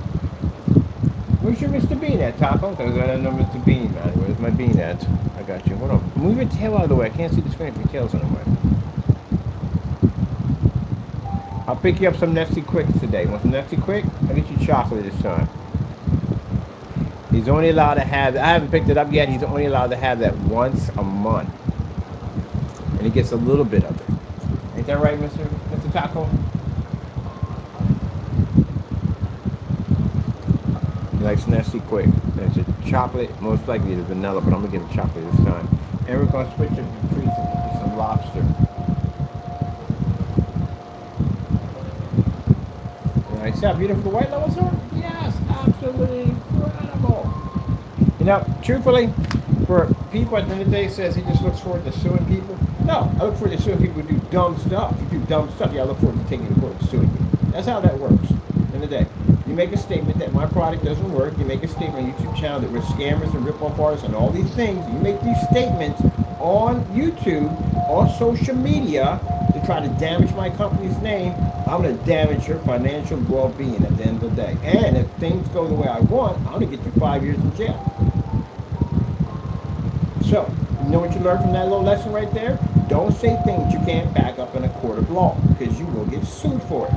where's your Mr. Bean at, Taco? Because I don't know Mr. Bean, man. Where's my bean at? I got you. Hold on. Move your tail out of the way. I can't see the screen if your tail's on the way. I'll pick you up some Nestle Quicks today. Want some Nestle Quick? I'll get you chocolate this time. He's only allowed to have, I haven't picked it up yet, he's only allowed to have that once a month. And he gets a little bit of it. Ain't that right, Mr. Taco? He likes Nestle Quick. There's a chocolate, most likely the vanilla, but I'm going to give him chocolate this time. And we're going to switch up the treats and get some lobster. I see how beautiful the white levels are? Yes, absolutely incredible. You know, truthfully, for people at the end of the day says he just looks forward to suing people. No, I look forward to suing people who do dumb stuff. If you do dumb stuff, yeah, I look forward to taking it to court and suing you. That's how that works. At the end of the day, you make a statement that my product doesn't work. You make a statement on YouTube channel that we're scammers and rip-off artists and all these things. You make these statements on YouTube, on social media, to try to damage my company's name. I'm going to damage your financial well-being at the end of the day. And if things go the way I want, I'm going to get you 5 years in jail. So, you know what you learned from that little lesson right there? Don't say things you can't back up in a court of law, because you will get sued for it.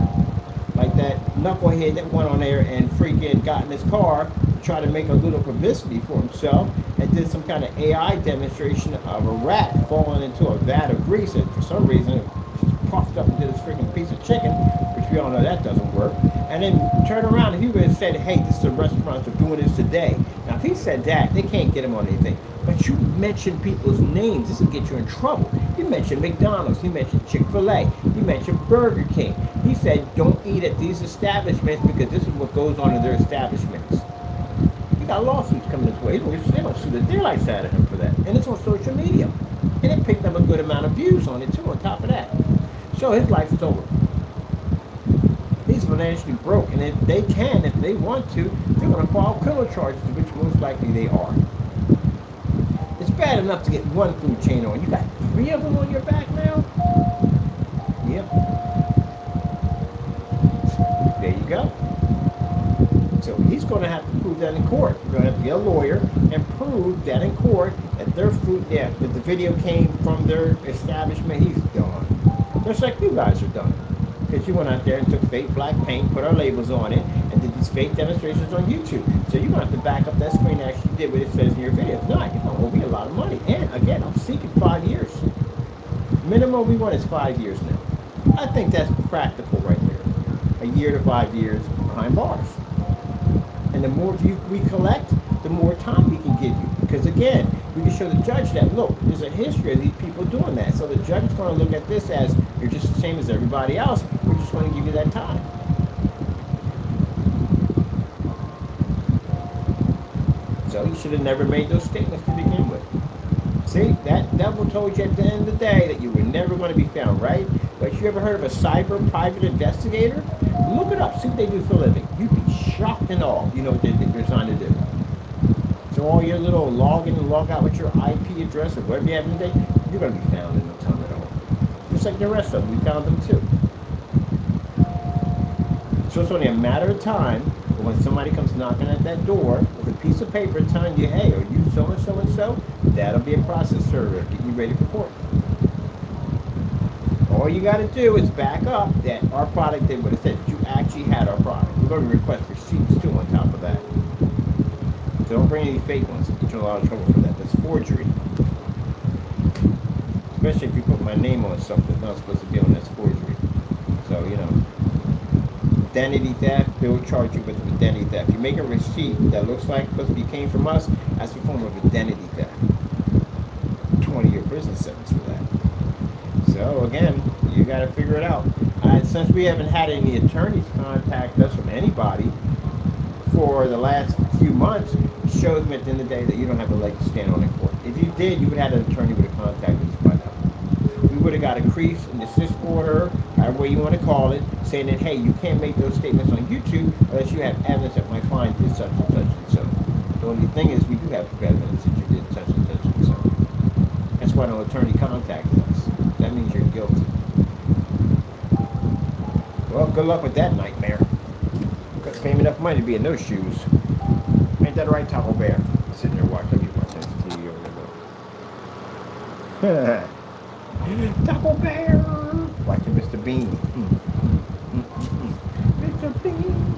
Like that knucklehead that went on there and freaking got in his car to try to make a little publicity for himself and did some kind of AI demonstration of a rat falling into a vat of grease, and for some reason it puffed up into this freaking piece of chicken, which we all know that doesn't work. And then turn around and he would have said, hey, this is a restaurant, they're doing this today. Now if he said that, they can't get him on anything. But you mention people's names, this will get you in trouble. You mentioned McDonald's, he mentioned Chick-fil-A, he mentioned Burger King. He said, don't eat at these establishments because this is what goes on in their establishments. He got lawsuits coming this way. They don't sue the daylights out of him for that. And it's on social media. And it picked up a good amount of views on it too, on top of that. So his life is over. He's financially broke, and if they can, if they want to, they're going to file criminal charges, which most likely they are. It's bad enough to get one food chain on. You got 3 of them on your back now? Yep. There you go. So he's going to have to prove that in court. He's going to have to be a lawyer and prove that in court that their food, yeah, that the video came from their establishment. He's done. Just like you guys are done. Because you went out there and took fake black paint, put our labels on it, and did these fake demonstrations on YouTube. So you're going to have to back up that screen and actually did what it says in your video. If not, you're going to owe me a lot of money. And again, I'm seeking 5 years. Minimum we want is 5 years now. I think that's practical right there. 1 year to 5 years behind bars. And the more we collect, the more time we can give you. Because again, we can show the judge that, look, there's a history of these people doing that. So the judge is going to look at this as, you're just the same as everybody else. We're just going to give you that time. So you should have never made those statements to begin with. See, that devil told you at the end of the day that you were never going to be found, right? But you ever heard of a cyber private investigator? Look it up, see what they do for a living. You'd be shocked and all. You know what they're designed to do. So all your little log in and log out with your IP address or whatever you have today, you're going to be found in no time at all. Just like the rest of them, we found them too. So it's only a matter of time when somebody comes knocking at that door with a piece of paper telling you, hey, are you so-and-so and so? That'll be a process server getting you ready for court. All you got to do is back up that our product did what it said. You actually had our product. We're going to request receipts too on top of that. So don't bring any fake ones. You'll get you in a lot of trouble for that. That's forgery. Especially if you put my name on something that's not supposed to be on, that's forgery. So, you know. Identity theft, they'll charge you with identity theft. You make a receipt that looks like supposed to be came from us, that's a form of identity theft. 20-year prison sentence for that. So again, you got to figure it out. Since we haven't had any attorneys contact us from anybody for the last few months, it shows me at the end of the day that you don't have a leg to stand on in court. If you did, you would have had an attorney would have contacted us by now. We would have got a crease in the desist order, however way you want to call it, saying that, hey, you can't make those statements on YouTube unless you have evidence that my client did such and such and so. The only thing is we do have evidence that you did such and such and so. That's why no attorney contacted us. That means you're guilty. Well, good luck with that nightmare. Couldn't pay me enough money to be in those shoes. Ain't that right, Taco Bear? Sitting there watching TV over there. Taco Bear! Watching Mr. Bean. Mr. Bean.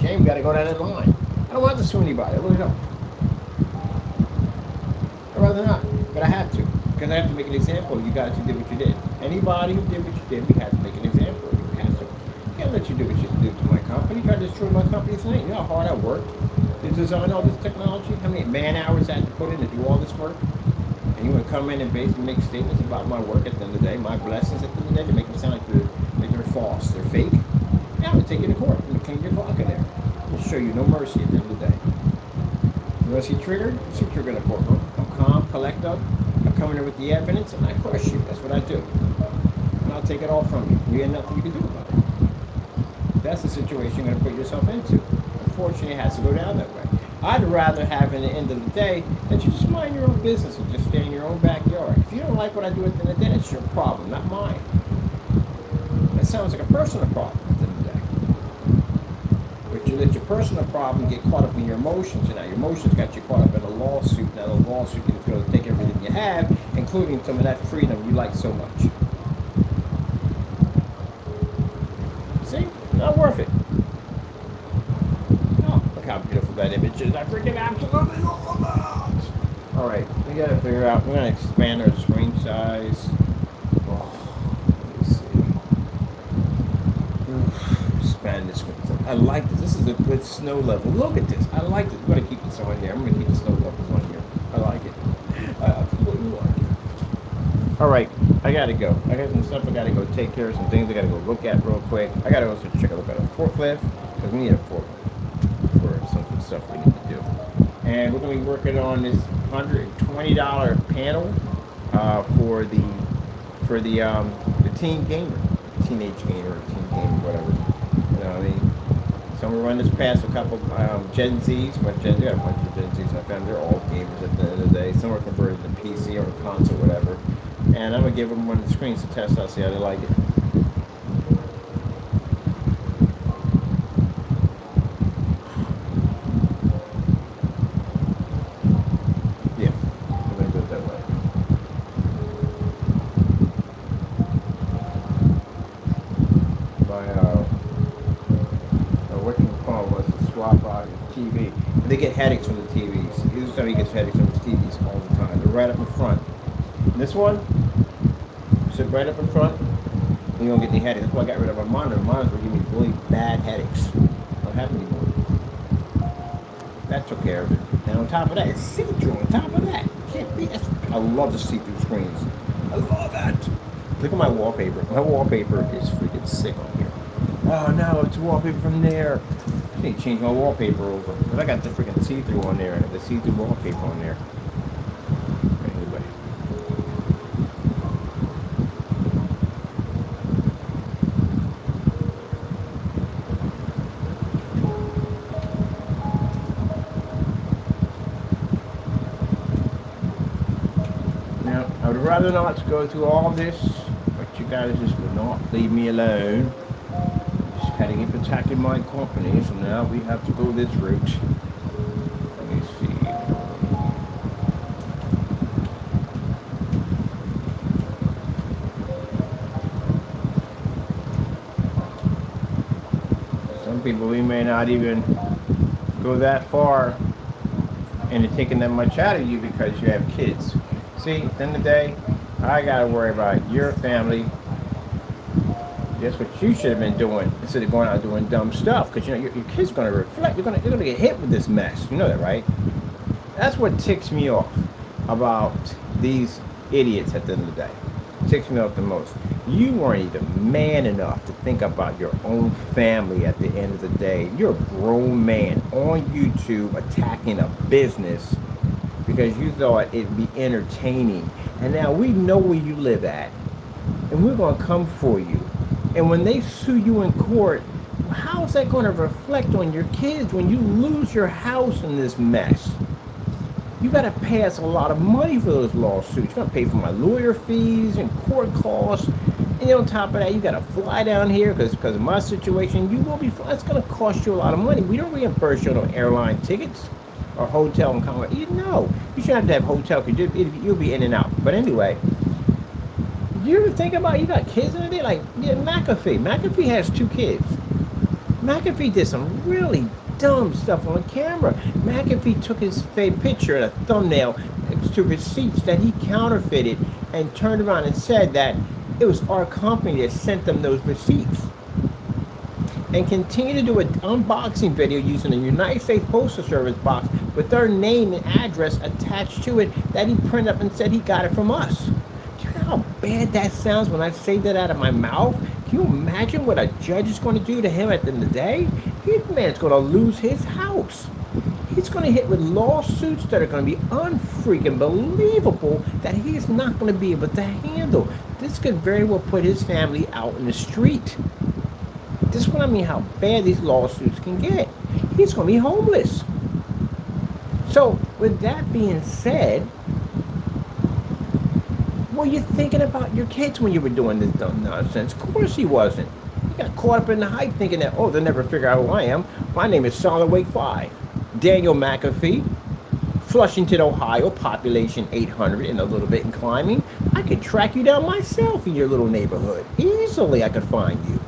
Shame, gotta go down that line. I don't want to sue anybody. I really don't. I'd rather not, but I have to. Because I have to make an example of you guys who did what you did. Anybody who did what you did, we have to make an example of you. We have to. I can't let you do what you did to my company. You try to destroy my company's name. You know how hard I worked to design all this technology? How many man hours I had to put in to do all this work? And you want to come in and basically make statements about my work at the end of the day, my blessings at the end of the day, to make them sound like they're false, they're fake. Yeah, I'm going to take you to court. I'm going to clean your clock in there. We'll show you no mercy at the end of the day. You want to see triggered? See triggered in a courtroom. I'm calm, collective. I come in there with the evidence and I crush you. That's what I do. And I'll take it all from you. You have nothing you can do about it. That's the situation you're going to put yourself into. Unfortunately, it has to go down that way. I'd rather have, in the end of the day, that you just mind your own business and just stay in your own backyard. If you don't like what I do at the end of the day, it's your problem, not mine. That sounds like a personal problem at the end of the day. But you let your personal problem get caught up in your emotions, and now your emotions got you caught up in a lawsuit. Now the lawsuit is going to take everything you have, including some of that freedom you like so much. See? Not worth it. How beautiful that image is. I freaking absolutely love that. Alright, we gotta figure out, we're gonna expand our screen size. Oh, let me see. Expand this screen size. I like this. This is a good snow level. Look at this. I like this. I'm gonna keep this on here. I'm gonna keep the snow levels on here. I like it. I absolutely like it. Alright, I gotta go. I got some stuff I gotta go take care of, some things I gotta go look at real quick. I gotta also check a look at a forklift, because we need a forklift. Some stuff we need to do. And we're going to be working on this $120 panel for the teen gamer, teenage gamer, teen gamer, whatever. You know what I mean? So we run this past a couple Gen Zs. We got a bunch of Gen Zs. I found they're all gamers at the end of the day. Some are converted to PC or console, whatever. And I'm gonna give them one of the screens to test out, see how they like it. Yeah, I'm gonna do it that way. My what you call was to swap out your TV. They get headaches from the TVs. This is how he gets headaches from his TVs all the time. They're right up in front. And this one, sit right up in front. You don't get the headache. That's why I got rid of my monitor. Monitors were giving me really bad headaches. Don't happen anymore. That took care of it. And on top of that, it's see-through. On top of that, can't be. I love the see-through screens. I love that. Look at my wallpaper. My wallpaper is freaking sick on here. Oh no, it's wallpaper from there. I need to change my wallpaper over. But I got the freaking see-through on there. The see-through wallpaper on there. Anyway. Now, I would rather not go through all this, but you guys just will not leave me alone. Just kind of keep attacking my company, so now we have to go this route. Let me see. Some people, we may not even go that far into taking that much out of you because you have kids. See, at the end of the day, I gotta worry about your family. That's what you should have been doing instead of going out doing dumb stuff. Because you know your kid's gonna reflect. You're gonna get hit with this mess. You know that, right? That's what ticks me off about these idiots at the end of the day. It ticks me off the most. You weren't even man enough to think about your own family at the end of the day. You're a grown man on YouTube attacking a business because you thought it'd be entertaining. And now we know where you live at. And we're going to come for you. And when they sue you in court, how's that going to reflect on your kids when you lose your house in this mess? You got to pay us a lot of money for those lawsuits. You're going to pay for my lawyer fees and court costs. And on top of that, you got to fly down here because of my situation. You will be. It's going to cost you a lot of money. We don't reimburse you on airline tickets or hotel and combat. You know, you should have to have hotel because you'll be in and out. But anyway, you ever think about you got kids in there? Like yeah, McAfee. McAfee has 2 kids. McAfee did some really dumb stuff on camera. McAfee took his picture and a thumbnail to receipts that he counterfeited and turned around and said that it was our company that sent them those receipts. And continue to do an unboxing video using a United States Postal Service box with their name and address attached to it that he printed up and said he got it from us. Do you know how bad that sounds when I say that out of my mouth? Can you imagine what a judge is going to do to him at the end of the day? This man's going to lose his house. He's going to hit with lawsuits that are going to be unfreaking believable that he's not going to be able to handle. This could very well put his family out in the street. This is what I mean how bad these lawsuits can get. He's going to be homeless. So, with that being said, were you thinking about your kids when you were doing this dumb nonsense? Of course he wasn't. He got caught up in the hype thinking that, oh, they'll never figure out who I am. My name is Solid Wake 5. Daniel McAfee, Flushington, Ohio, population 800 and a little bit in climbing. I could track you down myself in your little neighborhood. Easily I could find you.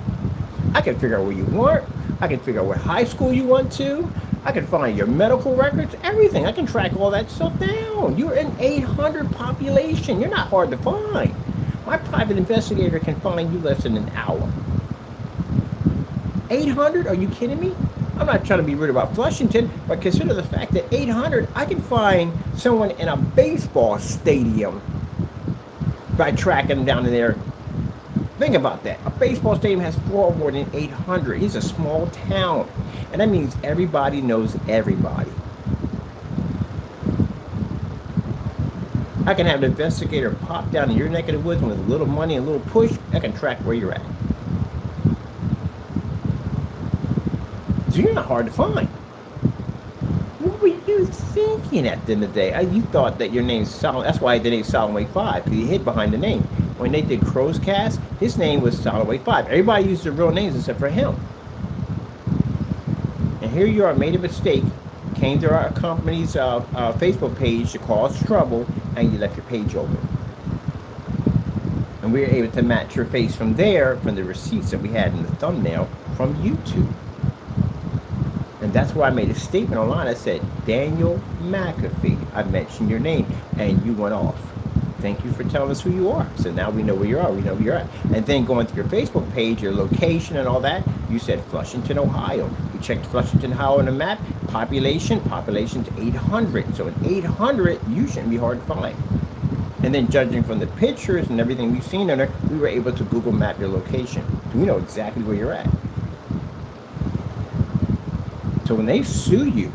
I can figure out where you work. I can figure out what high school you went to. I can find your medical records, everything. I can track all that stuff down. You're an 800 population. You're not hard to find. My private investigator can find you less than an hour. 800? Are you kidding me? I'm not trying to be rude about Flushington, but consider the fact that 800, I can find someone in a baseball stadium by tracking them down in there. Think about that. A baseball stadium has far more than 800. It's a small town. And that means everybody knows everybody. I can have an investigator pop down in your neck of the woods, and with a little money and a little push, I can track where you're at. So you're not hard to find. What were you thinking at the end of the day? You thought that your name's Solomon. That's why the name's Solomon 5, because he hid behind the name. When they did Crow's Cast, his name was Solomon 5. Everybody used their real names except for him. And here you are, made a mistake, came to our company's Facebook page to cause trouble, and you left your page open. And we were able to match your face from there, from the receipts that we had in the thumbnail from YouTube. And that's why I made a statement online. I said, Daniel McAfee. I mentioned your name, and you went off. Thank you for telling us who you are. So now we know where you are. We know where you're at. And then going to your Facebook page, your location and all that, you said Flushington, Ohio. We checked Flushington, Ohio on the map. Population's 800. So in 800, you shouldn't be hard to find. And then judging from the pictures and everything we've seen on there, we were able to Google map your location. We know exactly where you're at. So when they sue you,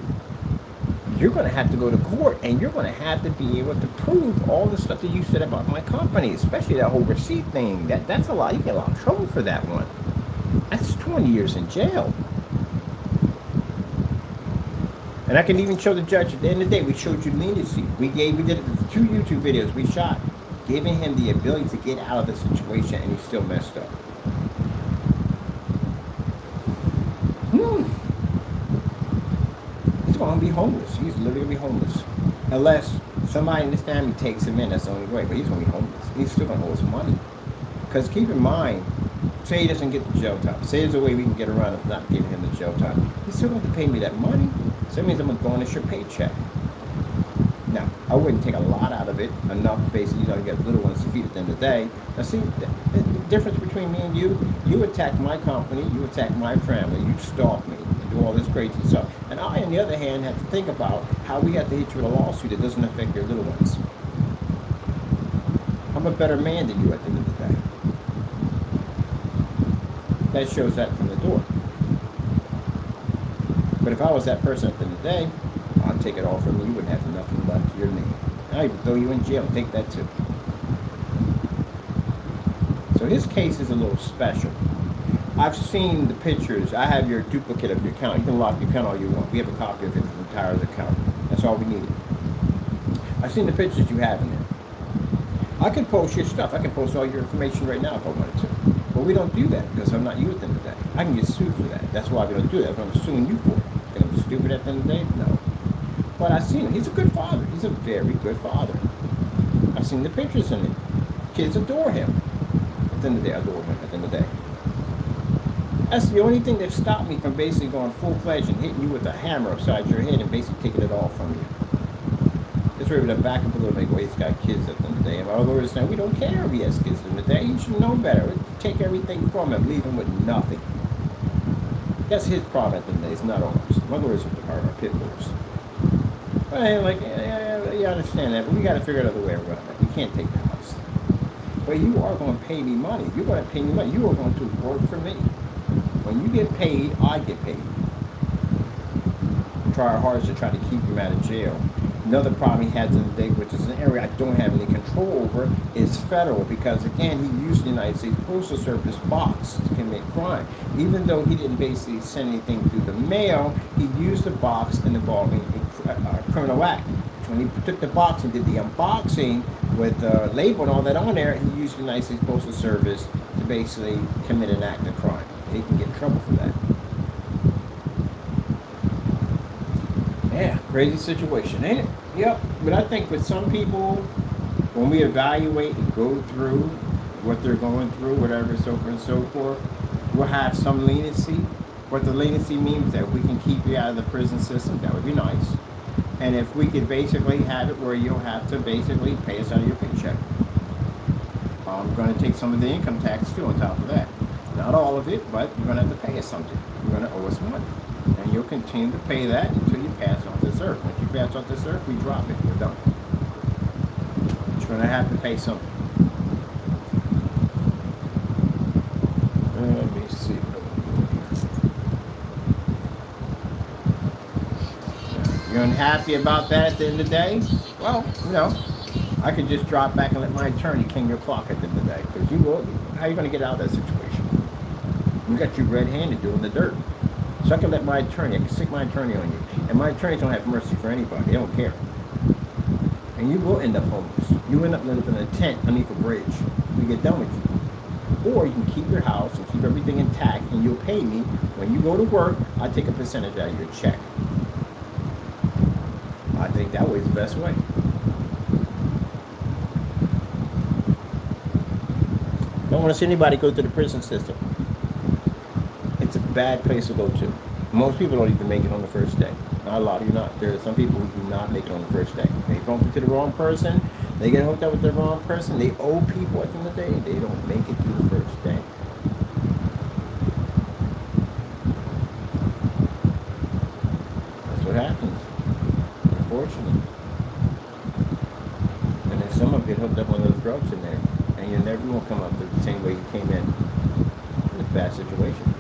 you're going to have to go to court, and you're going to have to be able to prove all the stuff that you said about my company, especially that whole receipt thing. That's a lot. You get a lot of trouble for that one. That's 20 years in jail. And I can even show the judge at the end of the day, we showed you leniency. We did 2 YouTube videos we shot, giving him the ability to get out of the situation, and he still messed up. He's going to be homeless. He's literally going to be homeless. Unless somebody in his family takes him in, that's the only way. But he's going to be homeless. He's still going to owe us money. Because keep in mind, say he doesn't get the jail time. Say there's a way we can get around of not giving him the jail time. He's still going to pay me that money. So that means I'm going to garnish your paycheck. Now, I wouldn't take a lot out of it, enough basically, you get little ones to feed at the end of the day. Now see, the difference between me and you attack my company, you attack my family, you stalk me, and do all this crazy stuff. And I, on the other hand, have to think about how we have to hit you with a lawsuit that doesn't affect your little ones. I'm a better man than you at the end of the day. That shows that from the door. But if I was that person at the end of the day, I'd take it all from you. You wouldn't have nothing left to your name. I'd even throw you in jail. Take that too. So his case is a little special. I've seen the pictures. I have your duplicate of your account. You can lock your account all you want. We have a copy of your entire account. That's all we needed. I've seen the pictures you have in there. I could post your stuff. I can post all your information right now if I wanted to. But we don't do that because I'm not you at the end of the day. I can get sued for that. That's why we don't do that. If I'm suing you for it. Think I'm stupid at the end of the day? No. But I've seen him. He's a good father. He's a very good father. I've seen the pictures in it. Kids adore him. At the end of the day, I adore him at the end of the day. That's the only thing that stopped me from basically going full-fledged and hitting you with a hammer upside your head and basically taking it all from you. Just we're able to back up a little bit and go, he's got kids at the end of the day. And my lawyers saying, we don't care if he has kids at the end of the day. You should know better. Take everything from him. Leave him with nothing. That's his problem at the end of the day. It's not ours. My lawyers are pit bulls. But you understand that, but we got to figure out another way around it. We can't take the house. But you are going to pay me money. You're going to pay me money. You are going to work for me. When you get paid, I get paid. Try our hardest to try to keep him out of jail. Another problem he has in the day, which is an area I don't have any control over, is federal, because again, he used the United States Postal Service box to commit crime. Even though he didn't basically send anything through the mail, he used the box involving a criminal act. When he took the box and did the unboxing with the label and all that on there, he used the United States Postal Service to basically commit an act of crime. And he can get in trouble for that. Yeah, crazy situation, ain't it? Yep. But I think with some people, when we evaluate and go through what they're going through, whatever, so forth and so forth, we'll have some leniency. What the leniency means that we can keep you out of the prison system, that would be nice. And if we could basically have it where you'll have to basically pay us out of your paycheck. I'm going to take some of the income tax too on top of that. Not all of it, but you're going to have to pay us something. You're going to owe us money. And you'll continue to pay that until you pass on this earth. Once you pass on this earth, we drop it. We're done. You're going to have to pay something. Let me see. You're unhappy about that at the end of the day? Well, I could just drop back and let my attorney king your clock at the end of the day. Because you will. How are you going to get out of that situation? You got you red-handed doing the dirt. So I can let my attorney, I can stick my attorney on you. And my attorneys don't have mercy for anybody. They don't care. And you will end up homeless. You end up living in a tent underneath a bridge. We get done with you. Or you can keep your house and keep everything intact, and you'll pay me. When you go to work, I take a percentage out of your check. I think that way is the best way. Don't want to see anybody go to the prison system. It's a bad place to go to. Most people don't even make it on the first day. Not a lot of you not. There are some people who do not make it on the first day. They bump into the wrong person. They get hooked up with the wrong person. They owe people at the end of the day. They don't make it through the first day. That's what happens, unfortunately. And then some of them get hooked up on those drugs in there, and you never will come up the same way you came in. It's a bad situation.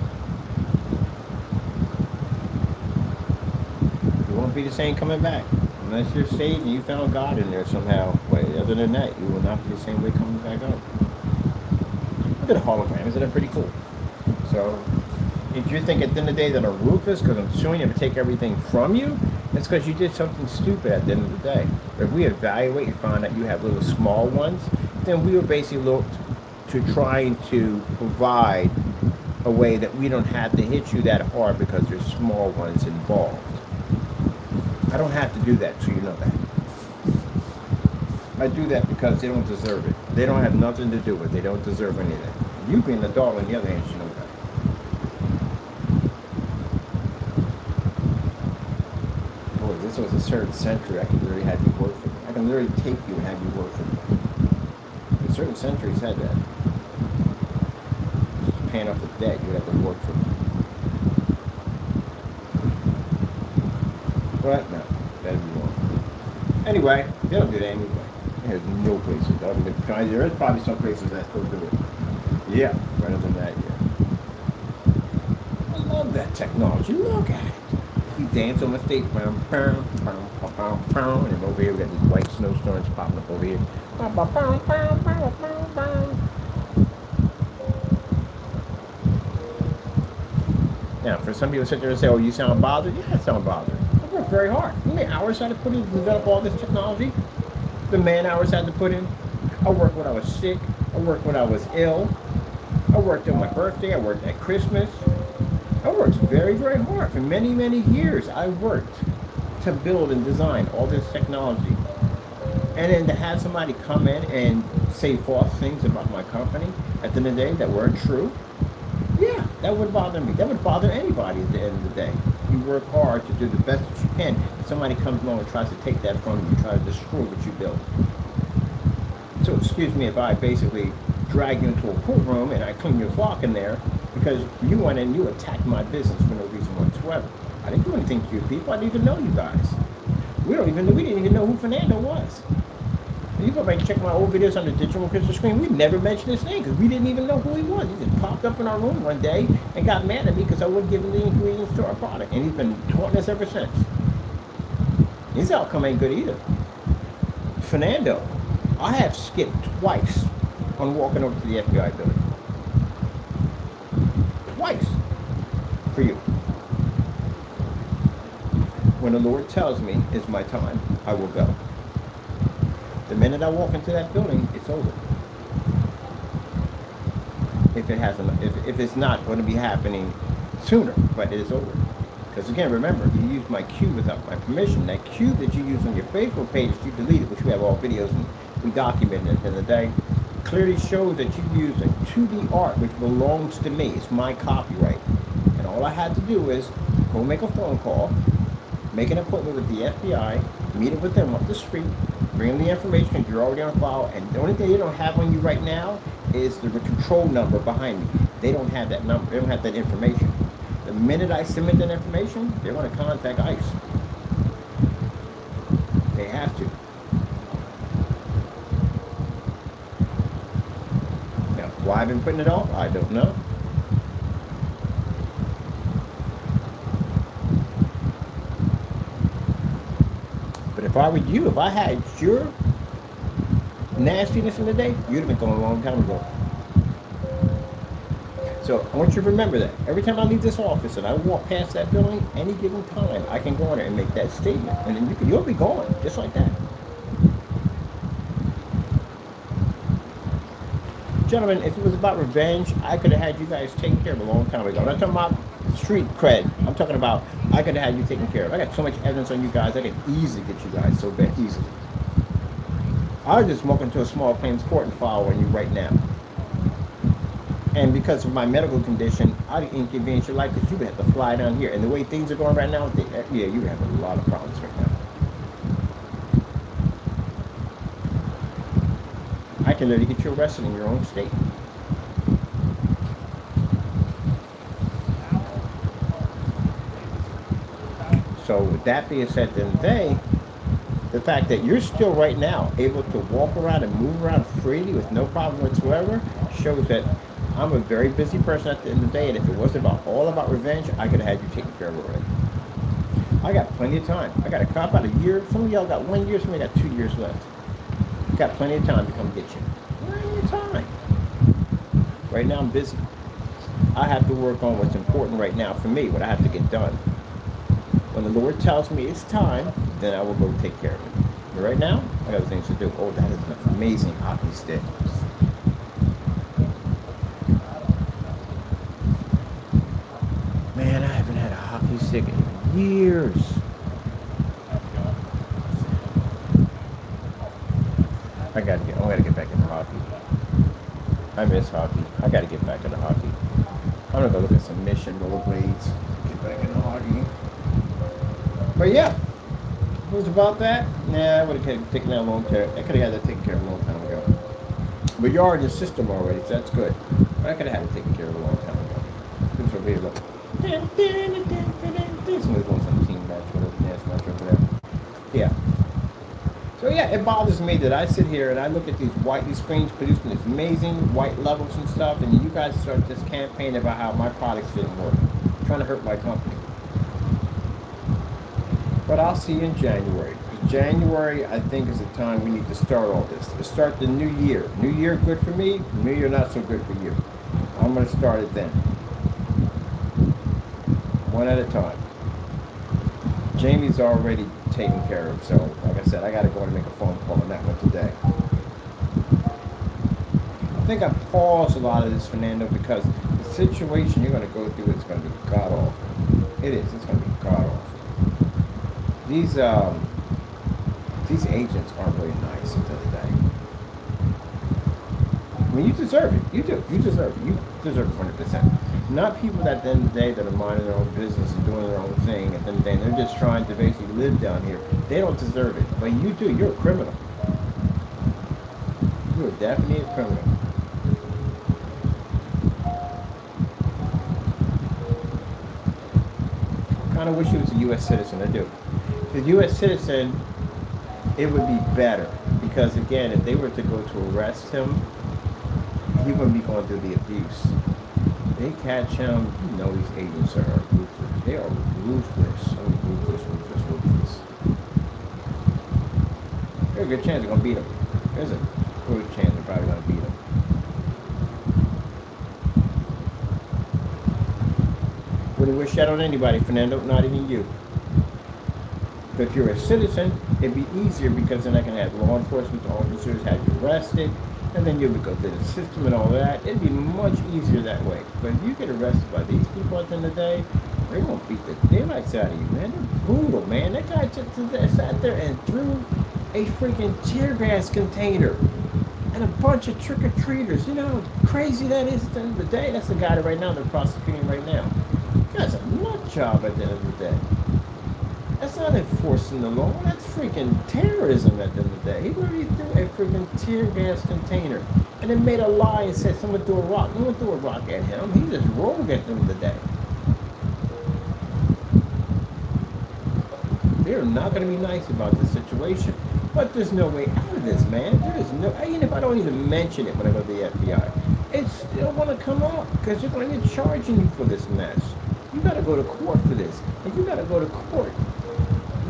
You won't be the same coming back. Unless you're saved and you found God in there somehow. But other than that, you will not be the same way coming back up. Look at the hologram. Isn't that pretty cool? So, if you think at the end of the day that I'm ruthless because I'm suing you to take everything from you, it's because you did something stupid at the end of the day. If we evaluate and find out you have little small ones, then we will basically look to trying to provide a way that we don't have to hit you that hard because there's small ones involved. I don't have to do that, so you know that. I do that because they don't deserve it. They don't have nothing to do with it. They don't deserve anything. You being an adult, on the other hand, you know that. Boy, this was a certain century. I can literally have you work for me. I can literally take you and have you work for me. In certain centuries had that. Just paying off the debt, you have to work for me. But no, that'd be wrong. Anyway, they don't do that anyway. There's no places. There is probably some places that still do it. Yeah, rather than that, yeah. I love that technology. Look at it. You dance on the stage. And over here we got these white snowstorms popping up over here. Now, for some people sit there and say, oh, you sound bothered? Yeah, I sound bothered. I worked very hard. You know how many hours I had to put in to develop all this technology? The man hours I had to put in. I worked when I was sick. I worked when I was ill. I worked on my birthday. I worked at Christmas. I worked very, very hard. For many, many years, I worked to build and design all this technology. And then to have somebody come in and say false things about my company at the end of the day that weren't true, yeah, that would bother me. That would bother anybody at the end of the day. You work hard to do the best that you can. Somebody comes along and tries to take that from you, try to destroy what you built. So excuse me if I basically drag you into a courtroom and I clean your clock in there because you went in and you attacked my business for no reason whatsoever. I didn't do anything to you people. I didn't even know you guys. We didn't even know who Fernando was. You go back and check my old videos on the digital crystal screen. We never mentioned his name because we didn't even know who he was. He just popped up in our room one day and got mad at me because I wouldn't give him the ingredients to our product. And he's been taunting us ever since. His outcome ain't good either. Fernando, I have skipped twice on walking over to the FBI building. Twice. For you. When the Lord tells me it's my time, I will go. The minute I walk into that building, it's over. If it's not going to be happening sooner, but it is over. Because again, remember, you used my cube without my permission. That cube that you use on your Facebook page, you deleted, which we have all videos and we documented at the end of the day, clearly shows that you use a 2D art which belongs to me. It's my copyright. And all I had to do is go make a phone call, make an appointment with the FBI, meet up with them up the street, bring them the information because you're already on file, and the only thing they don't have on you right now is the control number behind me. They don't have that number. They don't have that information. The minute I submit that information, they're going to contact ICE. They have to. Now, why I've been putting it off, I don't know. But if I were you, if I had your nastiness in the day, you'd have been gone a long time ago. So I want you to remember that. Every time I leave this office and I walk past that building, any given time, I can go in there and make that statement. And then you'll be gone, just like that. Gentlemen, if it was about revenge, I could have had you guys taken care of a long time ago. I'm not talking about street cred. I'm talking about I could have had you taken care of. I got so much evidence on you guys, I could easily get you guys so bad, easily. I was just walking to a small claims court and file on you right now. And because of my medical condition, I'd inconvenience your life because you would have to fly down here. And the way things are going right now, yeah, you would have a lot of problems right now. I can literally get you arrested in your own state. So with that being said, at the end of the day, the fact that you're still right now able to walk around and move around freely with no problem whatsoever shows that I'm a very busy person at the end of the day, and if it wasn't all about revenge, I could have had you taken care of already. I got plenty of time. I got a cop out a year. Some of y'all got 1 year, some of y'all got 2 years left. Got plenty of time to come get you. Plenty of time. Right now I'm busy. I have to work on what's important right now for me, what I have to get done. When the Lord tells me it's time, then I will go take care of it. But right now, I got things to do. Oh, that is an amazing hockey stick. Man, I haven't had a hockey stick in years. I gotta get back into hockey. I miss hockey. I gotta get back into hockey. I'm gonna go look at some Mission rollerblades. Get back into hockey. But yeah, it was about that. Nah, I would have taken that a long time. I could have had that taken care of a long time ago. But you're already in the system already, so that's good. But I could have had it taken care of a long time ago. This is over look. Somebody's going some team match, whatever, dance match over there. Yeah. So yeah, it bothers me that I sit here and I look at these screens producing these amazing white levels and stuff, and you guys start this campaign about how my products didn't work, trying to hurt my company. But I'll see you in January. January, I think, is the time we need to start all this. To start the new year. New year good for me, new year not so good for you. I'm going to start it then. One at a time. Jamie's already taken care of, so like I said, I got to go and make a phone call on that one today. I think I paused a lot of this, Fernando, because the situation you're going to go through is going to be god-awful. It is. It's going to be god-awful. These agents aren't really nice at the end of the day. I mean, you deserve it. You do. You deserve it. You deserve it 100%. Not people that at the end of the day that are minding their own business and doing their own thing. At the end of the day, they're just trying to basically live down here. They don't deserve it. But you do. You're a criminal. You're definitely a criminal. I kind of wish he was a U.S. citizen. I do. The U.S. citizen, it would be better because again, if they were to go to arrest him, he wouldn't be going through the abuse. They catch him, you know these agents are ruthless. They are ruthless. So ruthless. There's a good chance they're going to beat him. There's a good chance they're probably going to beat him. Wouldn't wish that on anybody, Fernando, not even you. But if you're a citizen, it'd be easier because then I can have law enforcement officers have you arrested, and then you would go through the system and all that. It'd be much easier that way. But if you get arrested by these people at the end of the day, they're going to beat the daylights out of you, man. They're brutal, man. That guy just sat there and threw a freaking tear gas container and a bunch of trick-or-treaters. You know how crazy that is at the end of the day? That's the guy that right now they're prosecuting right now. That's a nut job at the end of the day. That's not enforcing the law. That's freaking terrorism at the end of the day. He literally threw a freaking tear gas container and then made a lie and said someone threw a rock. No one threw a rock at him. He just rolled at the end of the day. They're not going to be nice about this situation. But there's no way out of this, man. There is no, even if I don't even mention it when I go to the FBI, it's still going to come up because they're going to be charging you for this mess. You got to go to court for this. If you got to go to court,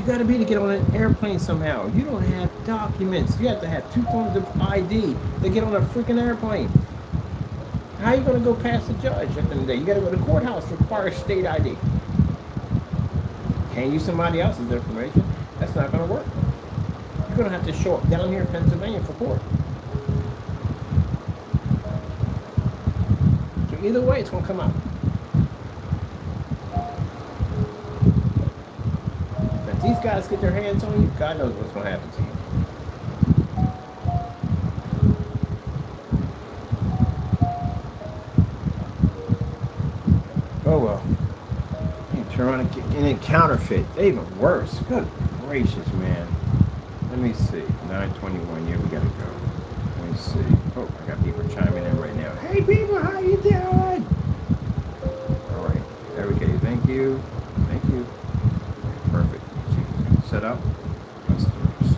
You got to be to get on an airplane somehow. You don't have documents. You have to have 2 forms of ID to get on a freaking airplane. How are you going to go past the judge at the end of the day? You got to go to the courthouse, require state ID. Can't use somebody else's information. That's not going to work. You're going to have to show up down here in Pennsylvania for court. So either way, it's going to come out. If these guys get their hands on you, God knows what's going to happen to you. Oh well. You turn around and get in a counterfeit. They're even worse. Good gracious, man. Let me see. 9:21. Yeah, we gotta go. Let me see. Oh, I got people chiming in right now. Hey people, how you doing? All right. There we go. Thank you. Thank you. Perfect. Set up. Customers.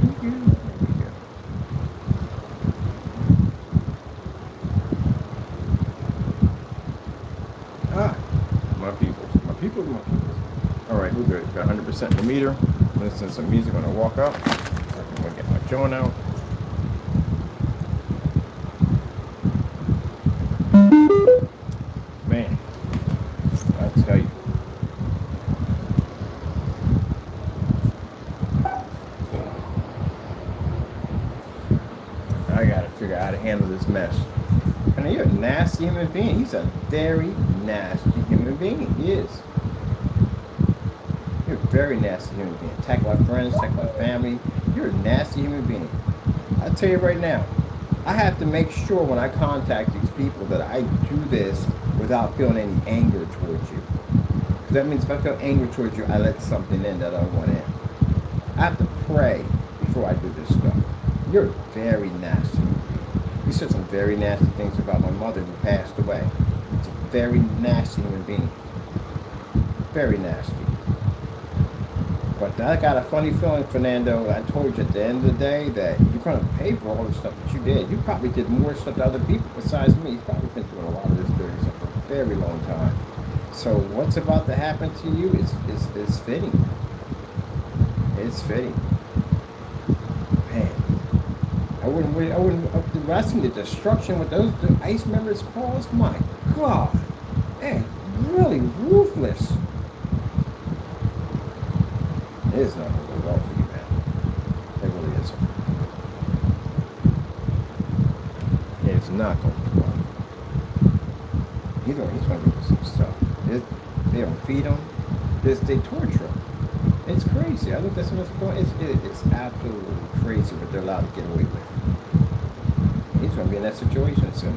Thank you. There we go. Ah, my people. My people. My people. All right, we're good. Got 100% in the meter. Listen to some music when I walk up. I'm gonna get my joint out. Man, I tell you. I gotta figure out how to handle this mess. And you're a nasty human being. He's a very nasty human being. He is. You're a very nasty human being. Attack my friends, attack my family. You're a nasty human being. I tell you right now, I have to make sure when I contact these people that I do this without feeling any anger towards you. Because that means if I feel anger towards you, I let something in that I don't want in. I have to pray before I do this stuff. You're very nasty. You said some very nasty things about my mother who passed away. It's a very nasty human being. Very nasty. But I got a funny feeling, Fernando. I told you at the end of the day that you're going to pay for all the stuff that you did. You probably did more stuff to other people besides me. You've probably been doing a lot of this dirty stuff for a very long time. So what's about to happen to you is fitting. It's fitting. Man, I wouldn't. I seen the destruction with those ICE members caused. My God, man, really ruthless. It is not going to go well for you, man. It really isn't. It's not going to go well. He's going to do some stuff. They don't feed him. They torture him. It's crazy. I looked at some of what's going on. It's absolutely crazy what they're allowed to get away with. He's going to be in that situation soon.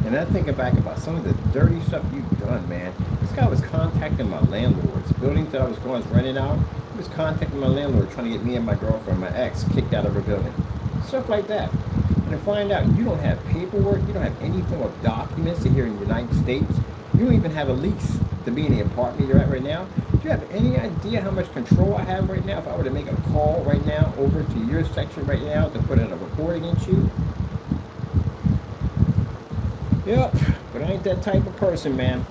And I'm thinking back about some of the dirty stuff you've done, man. This guy was contacting my landlords. Buildings that I was renting out, he was contacting my landlord trying to get me and my girlfriend, my ex, kicked out of her building. Stuff like that. And to find out you don't have paperwork, you don't have any form of documents to here in the United States, you don't even have a lease to be in the apartment you're at right now. Do you have any idea how much control I have right now if I were to make a call right now over to your section right now to put in a report against you? Yep, but I ain't that type of person, man.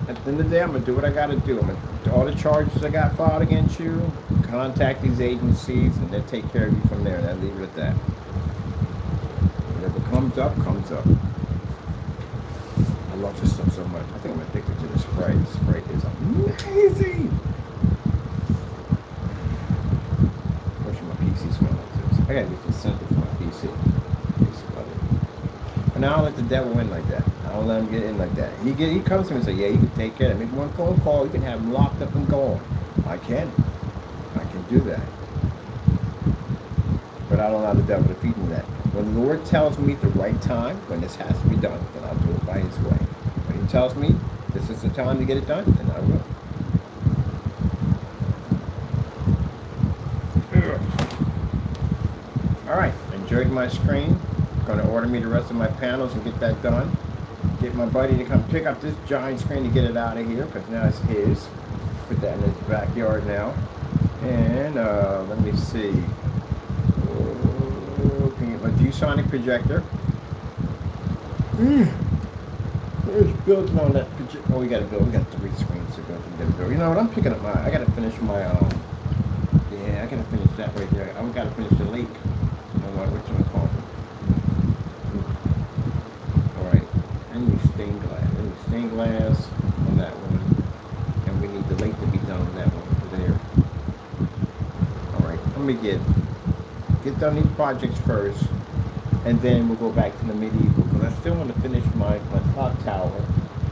At the end of the day, I'm going to do what I got to do. I'm going to do all the charges I got filed against you, contact these agencies, and they'll take care of you from there, and I'll leave it at that. Whatever comes up, comes up. I love this stuff so much. I think I'm addicted to this Sprite. This Sprite is amazing. What should my PC smell like this? I got to get this simple for my PC. But now I don't let the devil in like that. I don't let him get in like that. He comes to me and says, yeah, you can take care of it. Make one phone call, you can have him locked up and gone. I can do that. But I don't allow the devil to feed me that. When the Lord tells me the right time, when this has to be done, then I'll do it by his way. When he tells me this is the time to get it done, then I will. All right, enjoyed my screen. Going to order me the rest of my panels and get that done. Get my buddy to come pick up this giant screen to get it out of here because now it's his. Put that in his backyard now. And let me see. A ViewSonic projector. We're building on that. Oh, we gotta build. We got 3 screens to go. We gotta build. You know what? I'm picking up my. I gotta finish my. Yeah, I gotta finish that right there. I gotta finish the lake. You know what? Which one's called? All right. I need stained glass. I need stained glass on that one, and we need the lake to be done on that one over there. All right. Let me get done these projects first, and then we'll go back to the medieval, because I still want to finish my clock tower.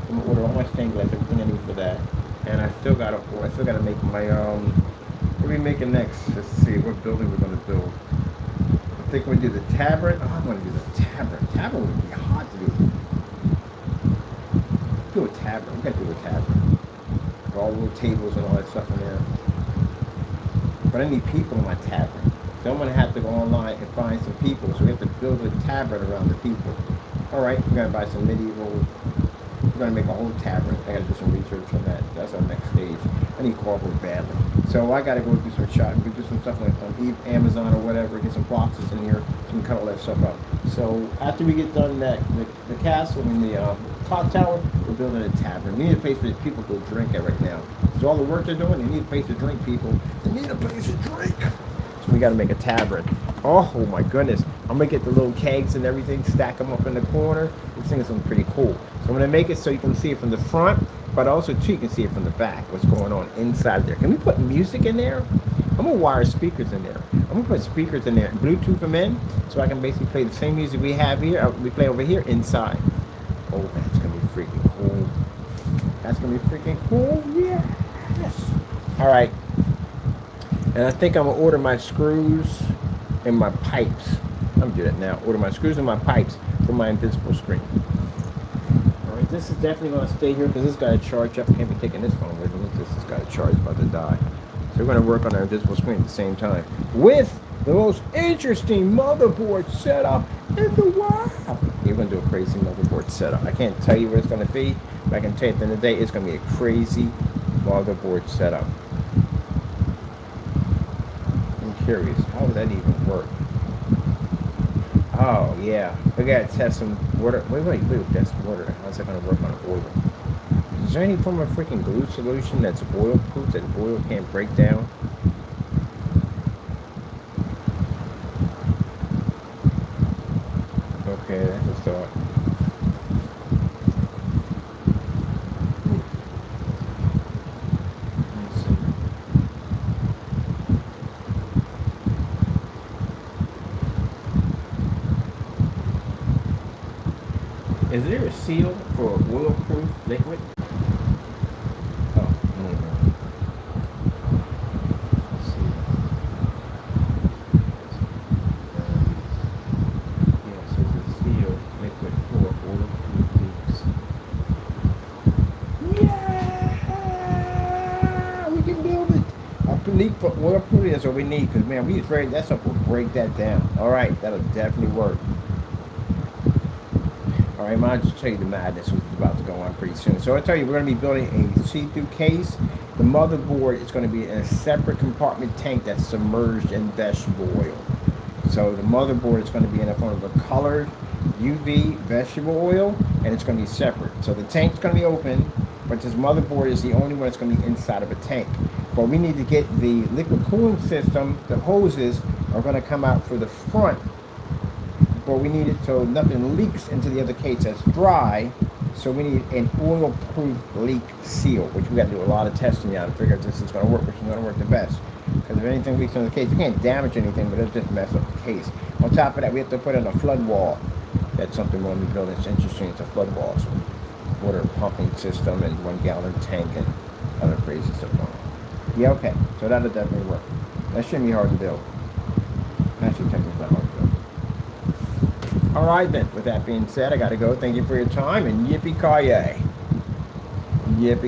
I'm gonna order all my stained glass, everything I need for that, and I still gotta make my what are we making next? Let's see what building we're gonna build. I think we're gonna do the tavern. Oh, I'm gonna do the tavern. Tavern would be hard to do. Do a tavern. We gotta do a tavern. All little tables and all that stuff in there. But I need people in my tavern. So I'm gonna have to go online and find some people. So we have to build a tavern around the people. All right, we're gonna buy some medieval. We're gonna make a whole tavern. I gotta do some research on that. That's our next stage. I need cardboard badly. So I gotta go do some shopping, do some stuff like on Amazon or whatever, get some boxes in here and cut all that stuff up. So after we get done that, the castle and the clock tower, we're building a tavern. We need a place for people to drink at right now. So all the work they're doing, they need a place to drink, people. They need a place to drink. So we got to make a tavern. Oh my goodness. I'm going to get the little kegs and everything, stack them up in the corner. This thing is something pretty cool. So I'm going to make it so you can see it from the front, but also too you can see it from the back, what's going on inside there. Can we put music in there? I'm going to wire speakers in there. I'm going to put speakers in there, Bluetooth them in, so I can basically play the same music we have here, we play over here inside. Oh, that's going to be freaking cool. That's going to be freaking cool. Yeah. Yes. All right. And I think I'm going to order my screws and my pipes. I'm going to do that now. Order my screws and my pipes for my invisible screen. All right, this is definitely going to stay here because this got to charge up. I can't be taking this phone with me. This has got to charge, about to die. So we're going to work on our invisible screen at the same time with the most interesting motherboard setup in the world. You're going to do a crazy motherboard setup. I can't tell you what it's going to be, but I can tell you at the end of the day, it's going to be a crazy motherboard setup. Curious, how would that even work? Oh yeah, we gotta test some water. Wait, test water. How's that gonna work on oil? Is there any form of freaking glue solution that's oil proof that oil can't break down? Okay, that's a thought. Is there a seal for oil-proof liquid? Oh, let's see. Yes, there's a seal liquid for oil-proof leaks. Yeah! We can build it. A leak for oil-proof is what we need, because man, that stuff will break that down. All right, that'll definitely work. All right, I'll just tell you the madness which is about to go on pretty soon. So I tell you, we're going to be building a see-through case. The motherboard is going to be in a separate compartment tank that's submerged in vegetable oil. So the motherboard is going to be in a form of a colored UV vegetable oil, and it's going to be separate. So the tank's going to be open, but this motherboard is the only one that's going to be inside of a tank. But we need to get the liquid cooling system. The hoses are going to come out for the front. But we need it so nothing leaks into the other case that's dry. So we need an oil-proof leak seal, which we got to do a lot of testing now to figure out if this is going to work, which is going to work the best. Because if anything leaks into the case, you can't damage anything, but it'll just mess up the case. On top of that, we have to put in a flood wall. That's something we're going to be building. It's interesting. It's a flood wall, so water pumping system and 1 gallon tank and other crazy stuff on it. Yeah, okay. So that'll definitely work. That shouldn't be hard to build. Actually, technically not hard to build. All right, then. With that being said, I got to go. Thank you for your time, and yippee-ki-yay. Yippee.